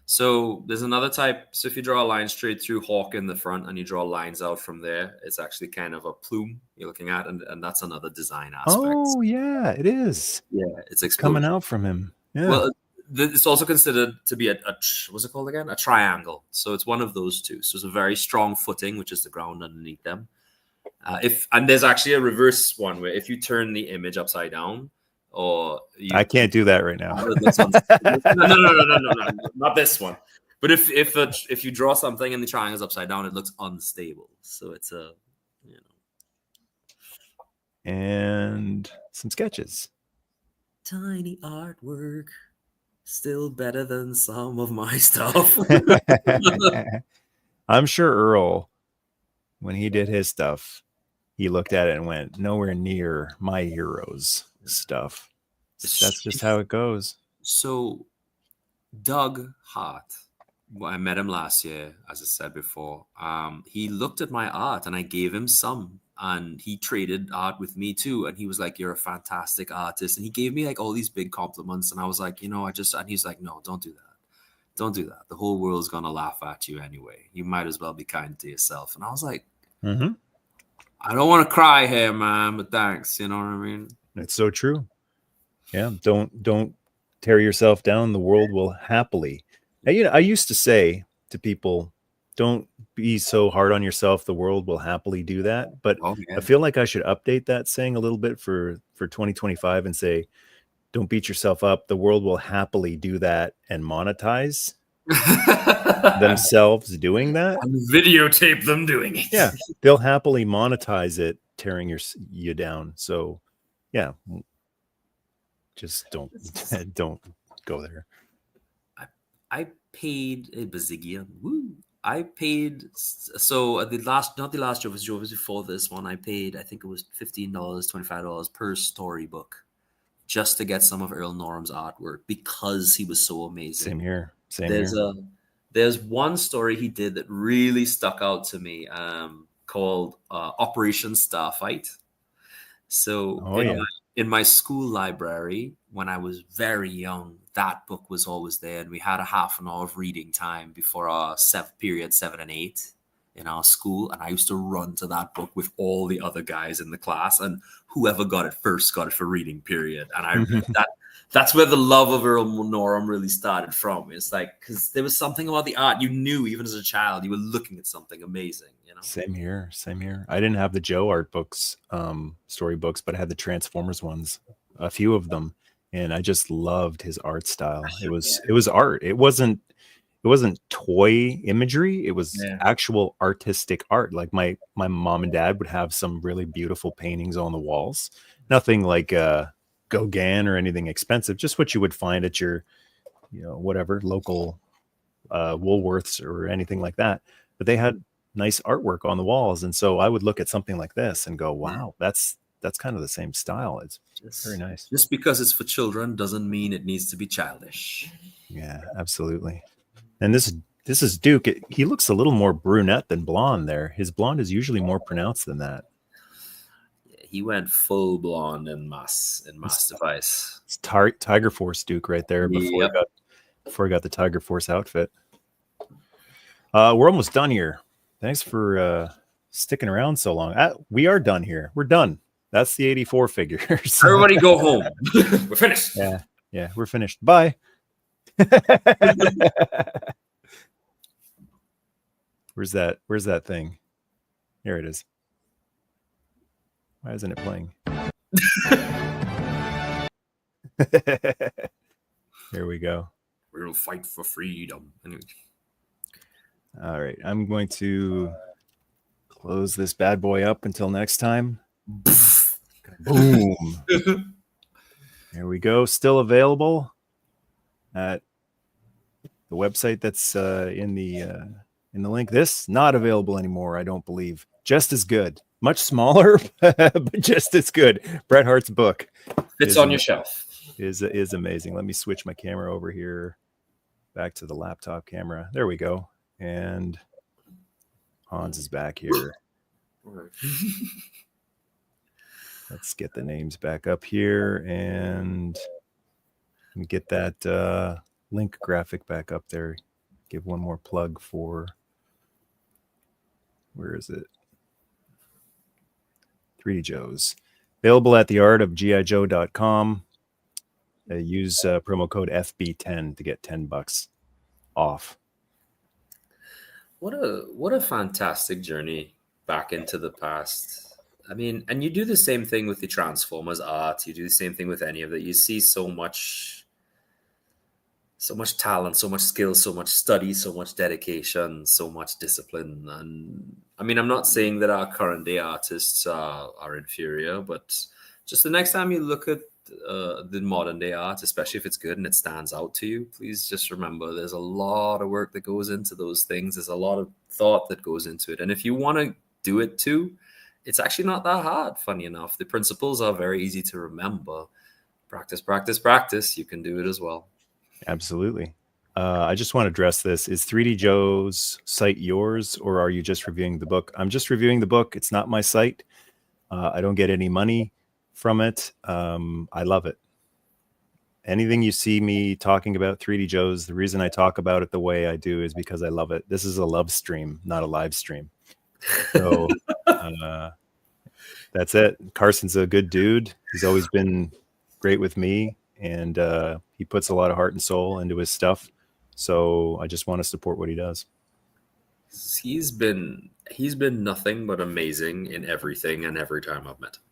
So there's another type. So if you draw a line straight through Hawk in the front and you draw lines out from there, it's actually kind of a plume you're looking at, and that's another design aspect. Oh yeah, it is. Yeah, it's coming out from him. Yeah. Well, it's also considered to be what's it called again? A triangle. So it's one of those two. So it's a very strong footing, which is the ground underneath them. And there's actually a reverse one where if you turn the image upside down, I can't do that right now. No, not this one. But if you draw something and the triangle's upside down, it looks unstable. So it's and some sketches. Tiny artwork, still better than some of my stuff. I'm sure Earl, when he did his stuff, he looked at it and went, nowhere near my heroes stuff. That's just how it goes. So Doug Hart, I met him last year, as I said before. He looked at my art and I gave him some, and he traded art with me too. And he was like, you're a fantastic artist. And he gave me like all these big compliments. And I was like, and he's like, no, don't do that. Don't do that. The whole world's going to laugh at you anyway. You might as well be kind to yourself. And I was like, I don't want to cry here, man, but thanks. You know what I mean? It's so true. Yeah. Don't tear yourself down. The world will happily. Now, I used to say to people, don't be so hard on yourself. The world will happily do that. But I feel like I should update that saying a little bit for 2025 and say, don't beat yourself up. The world will happily do that and monetize themselves doing that. And videotape them doing it. Yeah. They'll happily monetize it, tearing you down. So yeah, just don't go there. I paid a bazillion. Woo. I paid, so not the last Joe was before this one. I paid, I think it was $15, $25 per storybook, just to get some of Earl Norem's artwork because he was so amazing. Same here. There's one story he did that really stuck out to me, called Operation Starfight. So in my school library, when I was very young, that book was always there, and we had a half an hour of reading time before our period 7 and 8 in our school, and I used to run to that book with all the other guys in the class, and whoever got it first got it for reading period. And that's where the love of Earl Norem really started from. It's like, because there was something about the art you knew, even as a child, you were looking at something amazing. Same here. I didn't have the Joe art books, storybooks, but I had the Transformers ones, a few of them, and I just loved his art style. It was art. It wasn't toy imagery. It was actual artistic art. Like my mom and dad would have some really beautiful paintings on the walls. Nothing like Gauguin or anything expensive, just what you would find at your, whatever local Woolworths or anything like that. But they had nice artwork on the walls, and so I would look at something like this and go, wow, that's kind of the same style. It's very nice. Just because it's for children doesn't mean it needs to be childish. Yeah, absolutely. And this is Duke. He looks a little more brunette than blonde there. His blonde is usually more pronounced than that. He went full blonde in Mass Device. It's Tiger Force Duke right there before he got the Tiger Force outfit. We're almost done here. Thanks for sticking around so long. We are done here. We're done. That's the 84 figures. Everybody go home. We're finished. Yeah, we're finished. Bye. Where's that thing? Here it is. Why isn't it playing? Here we go. We'll fight for freedom. Anyway. All right, I'm going to close this bad boy up until next time. Boom. There we go. Still available at the website that's in the link. This not available anymore, I don't believe. Just as good. Much smaller, but just as good. Bret Hart's book. It's on your shelf. Is amazing. Let me switch my camera over here back to the laptop camera. There we go. And Hans is back here. Let's get the names back up here and get that link graphic back up there. Give one more plug for, where is it? 3DJoes. Available at theartofgijoe.com. Use promo code FB10 to get $10 off. What a fantastic journey back into the past. I mean, and you do the same thing with the Transformers art. You do the same thing with any of that. You see so much talent, so much skill, so much study, so much dedication, so much discipline. And I mean, I'm not saying that our current day artists are inferior, but just the next time you look at the modern day art, especially if it's good and it stands out to you, please just remember there's a lot of work that goes into those things. There's a lot of thought that goes into it. And if you want to do it too, it's actually not that hard, funny enough. The principles are very easy to remember. Practice, practice, practice. You can do it as well. Absolutely. I just want to address this. Is 3DJoes site yours, or are you just reviewing the book? I'm just reviewing the book. It's not my site. I don't get any money from it. I love it. Anything you see me talking about 3DJoes, the reason I talk about it the way I do is because I love it. This is a love stream, not a live stream. So that's it. Carson's a good dude. He's always been great with me, and he puts a lot of heart and soul into his stuff. So I just want to support what he does. He's been nothing but amazing in everything and every time I've met him.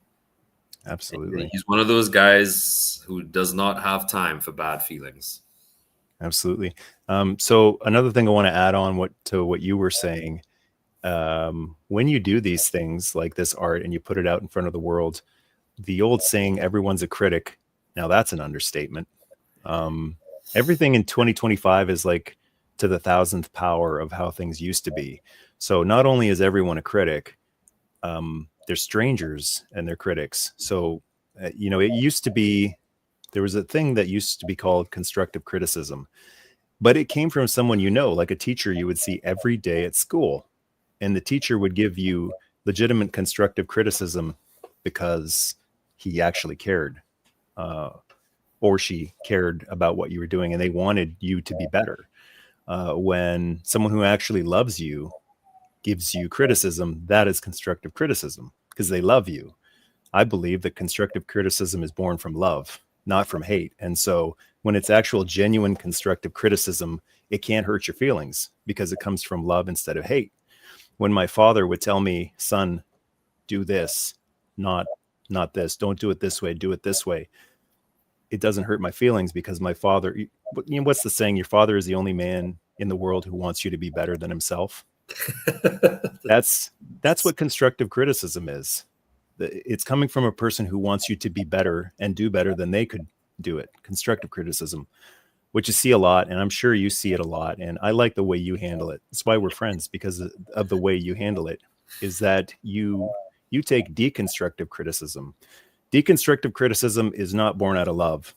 Absolutely. He's one of those guys who does not have time for bad feelings. Absolutely. So another thing I want to add on to what you were saying, when you do these things like this art and you put it out in front of the world, the old saying, everyone's a critic. Now that's an understatement. Everything in 2025 is like to the 1,000th power of how things used to be. So not only is everyone a critic, they're strangers and they're critics. So, it used to be there was a thing that used to be called constructive criticism, but it came from someone, like a teacher you would see every day at school. And the teacher would give you legitimate constructive criticism because he actually cared, or she cared about what you were doing, and they wanted you to be better. When someone who actually loves you gives you criticism, that is constructive criticism because they love you. I believe that constructive criticism is born from love, not from hate. And so when it's actual genuine constructive criticism, it can't hurt your feelings because it comes from love instead of hate. When my father would tell me, son, do this, not this, don't do it this way, do it this way, it doesn't hurt my feelings because my father, what's the saying? Your father is the only man in the world who wants you to be better than himself. That's what constructive criticism is. It's coming from a person who wants you to be better and do better than they could do it. Constructive criticism, which you see a lot, and I'm sure you see it a lot. And I like the way you handle it. That's why we're friends, because of the way you handle it. Is that you take deconstructive criticism. Deconstructive criticism is not born out of love.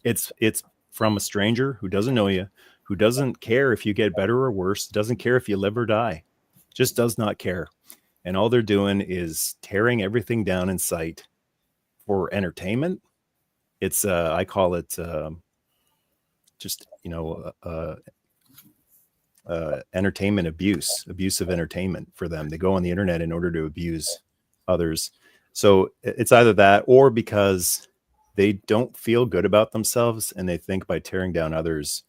It's from a stranger who doesn't know you, who doesn't care if you get better or worse, doesn't care if you live or die, just does not care. And all they're doing is tearing everything down in sight for entertainment. It's I call it just entertainment abuse, abusive entertainment for them. They go on the internet in order to abuse others. So it's either that, or because they don't feel good about themselves and they think by tearing down others,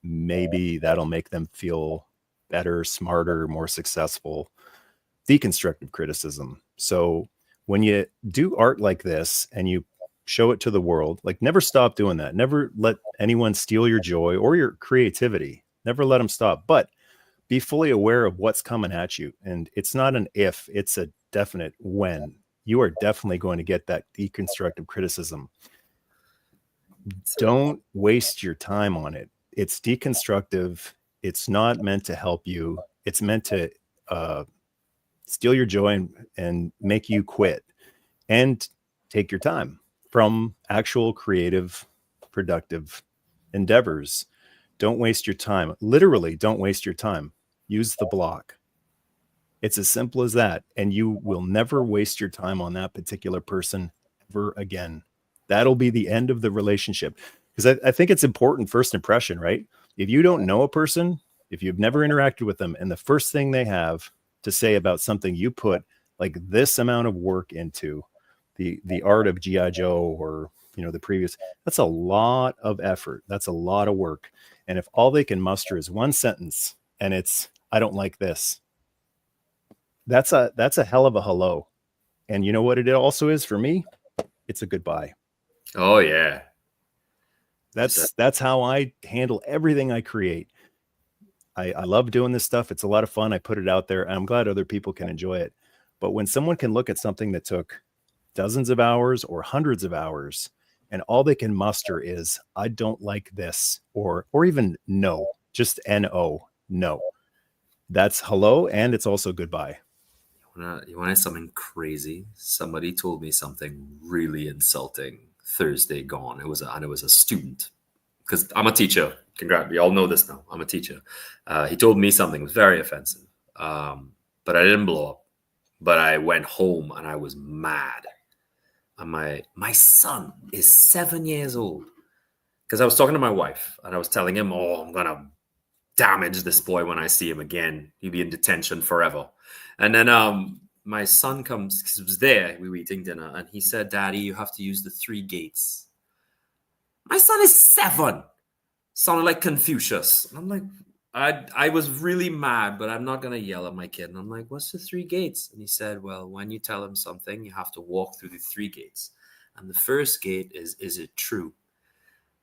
maybe that'll make them feel better, smarter, more successful. Deconstructive criticism. So when you do art like this and you show it to the world, like, never stop doing that. Never let anyone steal your joy or your creativity. Never let them stop, but be fully aware of what's coming at you. And it's not an if, it's a definite when. You are definitely going to get that deconstructive criticism. Don't waste your time on it. It's deconstructive. It's not meant to help you. It's meant to steal your joy and make you quit and take your time from actual creative, productive endeavors. Don't waste your time. Literally, don't waste your time. Use the block. It's as simple as that. And you will never waste your time on that particular person ever again. That'll be the end of the relationship. Because I think it's important, first impression, right? If you don't know a person, if you've never interacted with them, and the first thing they have to say about something you put like this amount of work into, the art of G.I.JOE or the previous, that's a lot of effort. That's a lot of work. And if all they can muster is one sentence and it's, I don't like this, that's a hell of a hello. And you know what it also is for me? It's a goodbye. Oh yeah. That's how I handle everything I create. I love doing this stuff. It's a lot of fun. I put it out there and I'm glad other people can enjoy it. But when someone can look at something that took dozens of hours or hundreds of hours and all they can muster is, I don't like this, or even no, just N-O, no. That's hello, and it's also goodbye. You want to know something crazy? Somebody told me something really insulting Thursday gone. It was a student, because I'm a teacher. Congrats, we all know this now. I'm a teacher. He told me something that was very offensive, but I didn't blow up. But I went home and I was mad. And my son is 7 years old, because I was talking to my wife and I was telling him, oh, I'm going to damage this boy when I see him again. He'll be in detention forever. And then my son comes, because he was there, we were eating dinner, and he said, Daddy, you have to use the 3 gates. My son is 7. Sounded like Confucius. And I'm like, I was really mad, but I'm not going to yell at my kid. And I'm like, what's the 3 gates? And he said, well, when you tell him something, you have to walk through the 3 gates. And the first gate is it true?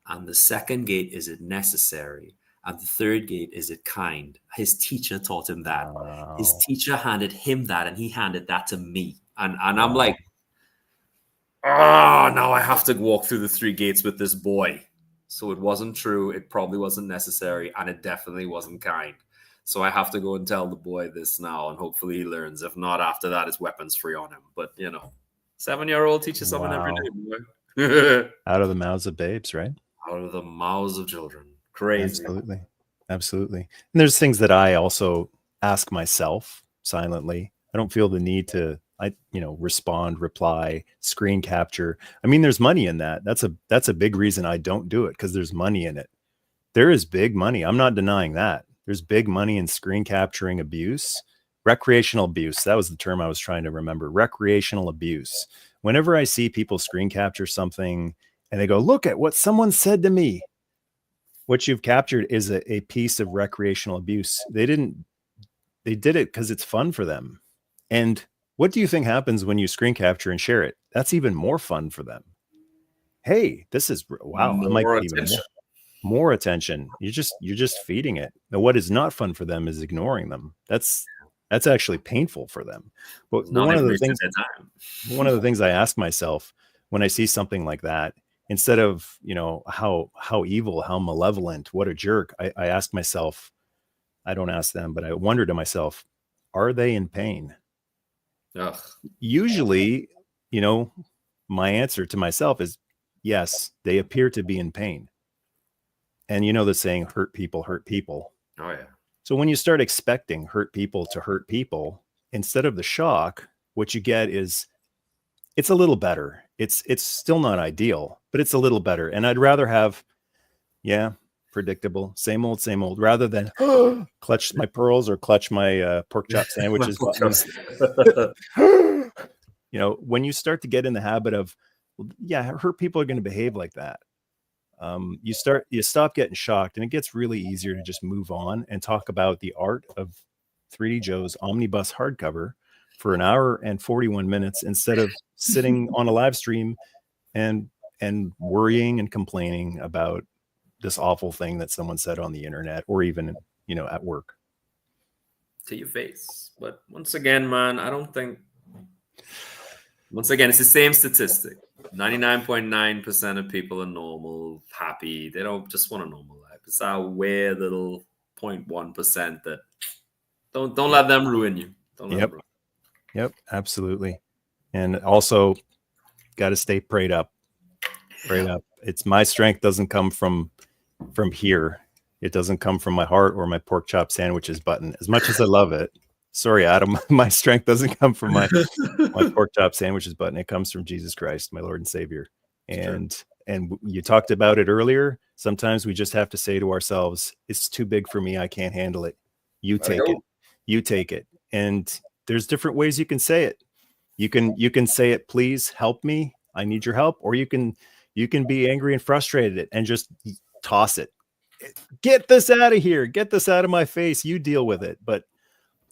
And the second gate, is it necessary? And the third gate, is it kind? His teacher taught him that. Wow. His teacher handed him that, and he handed that to me. And wow. I'm like, now I have to walk through the 3 gates with this boy. So it wasn't true, it probably wasn't necessary, and it definitely wasn't kind. So I have to go and tell the boy this now, and hopefully he learns. If not, after that, it's weapons free on him. But, 7-year-old teaches someone every day, boy. Out of the mouths of babes, right? Out of the mouths of children. Crazy. Absolutely. And there's things that I also ask myself silently. I don't feel the need to respond, reply, screen capture. I mean, there's money in that. That's a big reason I don't do it, because there's money in it. There is big money. I'm not denying that. There's big money in screen capturing abuse, recreational abuse. That was the term I was trying to remember. Recreational abuse. Whenever I see people screen capture something and they go, look at what someone said to me, what you've captured is a piece of recreational abuse. They did it because it's fun for them. And what do you think happens when you screen capture and share it? That's even more fun for them. Hey, this is wow. I might be even more attention. You're just feeding it. Now, what is not fun for them is ignoring them. That's actually painful for them. But one of the things I ask myself when I see something like that, instead of, how evil, how malevolent, what a jerk, I ask myself, I don't ask them, but I wonder to myself, are they in pain? Ugh. Usually, my answer to myself is yes, they appear to be in pain. And the saying, hurt people hurt people. Oh, yeah. So when you start expecting hurt people to hurt people, instead of the shock, what you get is it's a little better. It's still not ideal, but it's a little better. And I'd rather have, predictable, same old, rather than clutch my pearls or clutch my pork chop sandwiches. When you start to get in the habit of, hurt people are going to behave like that. You stop getting shocked, and it gets really easier to just move on and talk about the art of 3DJoes Omnibus Hardcover for 1 hour and 41 minutes instead of sitting on a live stream and worrying and complaining about this awful thing that someone said on the internet or even, at work. To your face. But once again, man, I don't think, it's the same statistic. 99.9% of people are normal, happy. They don't just want a normal life. It's our weird little 0.1% that don't let them ruin you. Yep, absolutely. And also got to stay prayed up. It's my strength doesn't come from here. It doesn't come from my heart or my pork chop sandwiches button. As much as I love it, sorry, Adam, my strength doesn't come from my pork chop sandwiches button. It comes from Jesus Christ, my Lord and Savior. And you talked about it earlier. Sometimes we just have to say to ourselves, it's too big for me. I can't handle it. You take it. And there's different ways you can say it. You can say it, please help me. I need your help. Or you can be angry and frustrated and just toss it. Get this out of here. Get this out of my face. You deal with it. But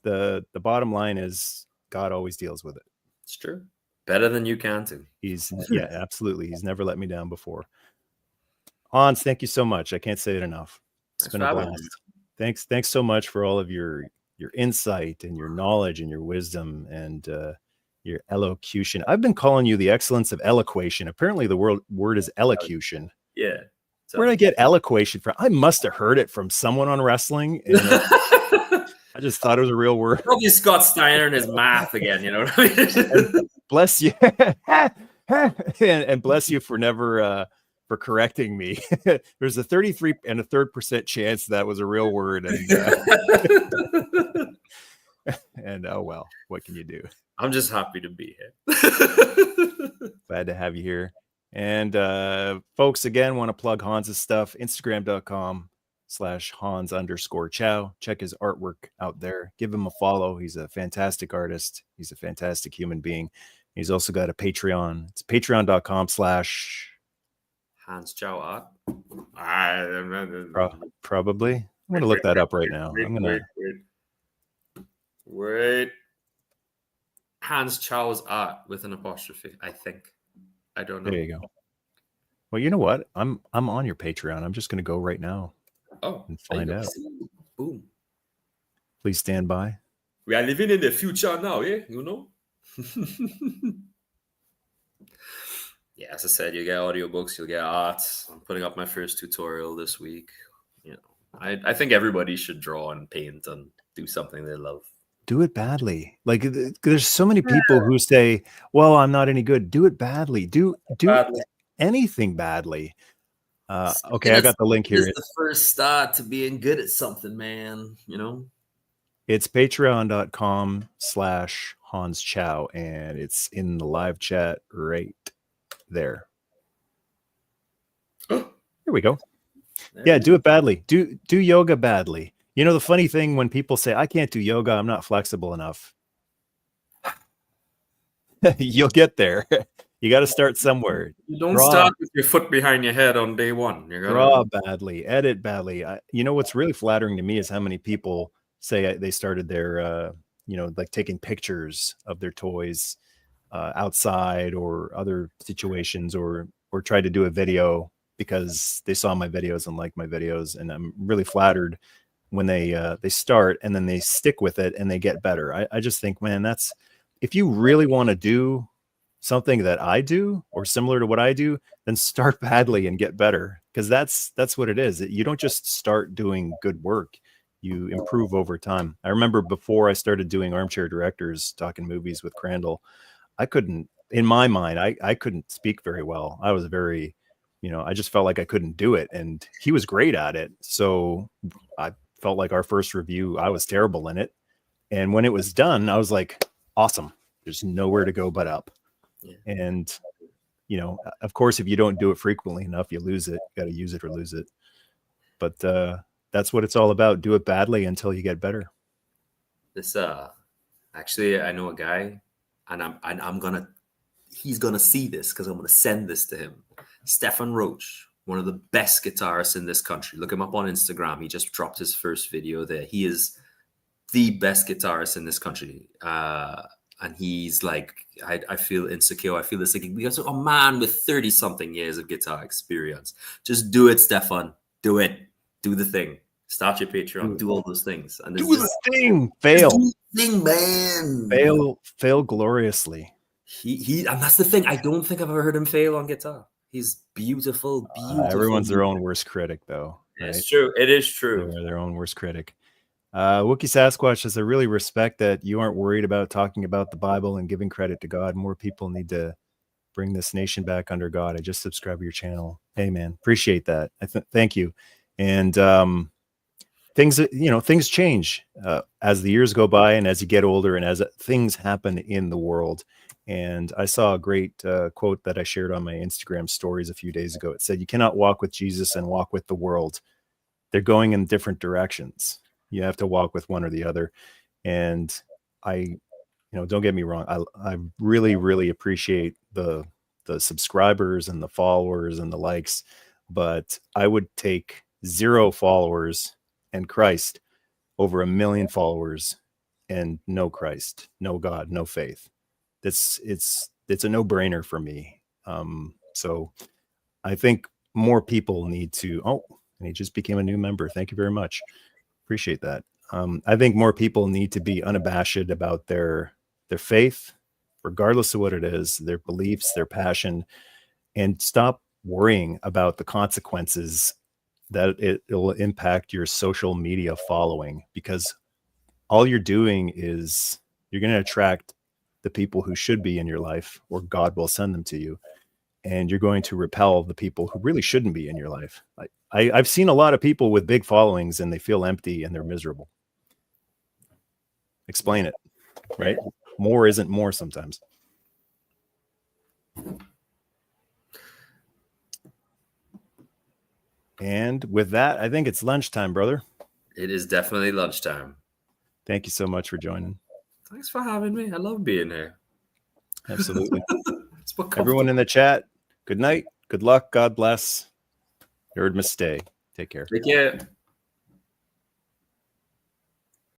the bottom line is God always deals with it. It's true. Better than you can too. Absolutely. He's never let me down before. Hans, thank you so much. I can't say it enough. It's been a blast. Thanks so much for all of your insight and your knowledge and your wisdom and your elocution. I've been calling you the excellence of eloquation. Apparently the word is elocution. Yeah. Where did I get eloquation from? I must have heard it from someone on wrestling. And, I just thought it was a real word. Probably Scott Steiner and his math again, you know what I mean? Bless you. and bless you for never for correcting me. There's a 33 and a third % chance that was a real word. And oh well, what can you do? I'm just happy to be here. Glad to have you here. And folks, again, want to plug Hans's stuff, Instagram.com/Hans_Chow. Check his artwork out there. Give him a follow. He's a fantastic artist. He's a fantastic human being. He's also got a Patreon. It's patreon.com/Hans Chow Art. Probably. I'm going to look that up right now. Wait. Hans Chow's Art with an apostrophe, I think. I don't know. There you go. Well, you know what? I'm on your Patreon. I'm just going to go right now. And find out. Boom. Please stand by. We are living in the future now, yeah? You know? Yeah, as I said, you get audiobooks, you'll get art. I'm putting up my first tutorial this week. You know, I think everybody should draw and paint and do something they love. Do it badly. Like there's so many people who say, well, I'm not any good. Do it badly. Do badly. anything badly. Okay, I got the link here. It's the first start to being good at something, man. You know, it's patreon.com/Hans Chow, and it's in the live chat right there. Here we go. Yeah, do it badly. Do yoga badly. You know, the funny thing when people say, I can't do yoga, I'm not flexible enough. You'll get there. You got to start somewhere. You don't start with your foot behind your head on day one. You gotta draw badly, edit badly. You know, what's really flattering to me is how many people say they started their, like taking pictures of their toys outside or other situations, or tried to do a video because they saw my videos and liked my videos. And I'm really flattered when they start and then they stick with it and they get better. I just think, man, that's, if you really want to do something that I do or similar to what I do, then start badly and get better, because that's what it is. You don't just start doing good work, you improve over time. I remember before I started doing Armchair Directors, talking movies with Crandall, I couldn't, in my mind, I couldn't speak very well. I was very, I just felt like I couldn't do it, and he was great at it. So I felt like our first review, I was terrible in it. And when it was done, I was like, awesome. There's nowhere to go but up. Yeah. And, of course, if you don't do it frequently enough, you lose it. You got to use it or lose it. But that's what it's all about. Do it badly until you get better. This, actually, I know a guy, and he's gonna see this because I'm gonna send this to him. Stefan Roach, one of the best guitarists in this country. Look him up on Instagram. He just dropped his first video there. He is the best guitarist in this country. And he's like, I feel insecure. I feel this like, because a man with 30 something years of guitar experience. Just do it, Stefan. Do it. Do the thing. Start your Patreon. Do all those things. And do the thing. Fail. Do the thing, man. Fail gloriously. He and that's the thing. I don't think I've ever heard him fail on guitar. He's beautiful. Everyone's their own worst critic, though. Right? It's true. It is true. They're their own worst critic. Wookie Sasquatch says, I really respect that you aren't worried about talking about the Bible and giving credit to God. More people need to bring this nation back under God. I just subscribed to your channel. Hey, man, appreciate that. Thank you. And things change as the years go by and as you get older and as things happen in the world. And I saw a great quote that I shared on my Instagram stories a few days ago. It said, you cannot walk with Jesus and walk with the world. They're going in different directions. You have to walk with one or the other. And don't get me wrong. I really, really appreciate the subscribers and the followers and the likes, but I would take 0 followers and Christ over 1 million followers and no Christ, no God, no faith. It's a no-brainer for me. So I think more people need to, and he just became a new member. Thank you very much. Appreciate that. I think more people need to be unabashed about their faith, regardless of what it is, their beliefs, their passion, and stop worrying about the consequences that it'll impact your social media following, because all you're doing is you're going to attract the people who should be in your life, or God will send them to you, and you're going to repel the people who really shouldn't be in your life. I've seen a lot of people with big followings and they feel empty and they're miserable. Explain it, right? More isn't more sometimes. And with that, I think it's lunchtime, brother. It is definitely lunchtime. Thank you so much for joining. Thanks for having me. I love being here. Absolutely. Everyone in the chat, good night, good luck, God bless. Nerd must stay. Take care. Take care.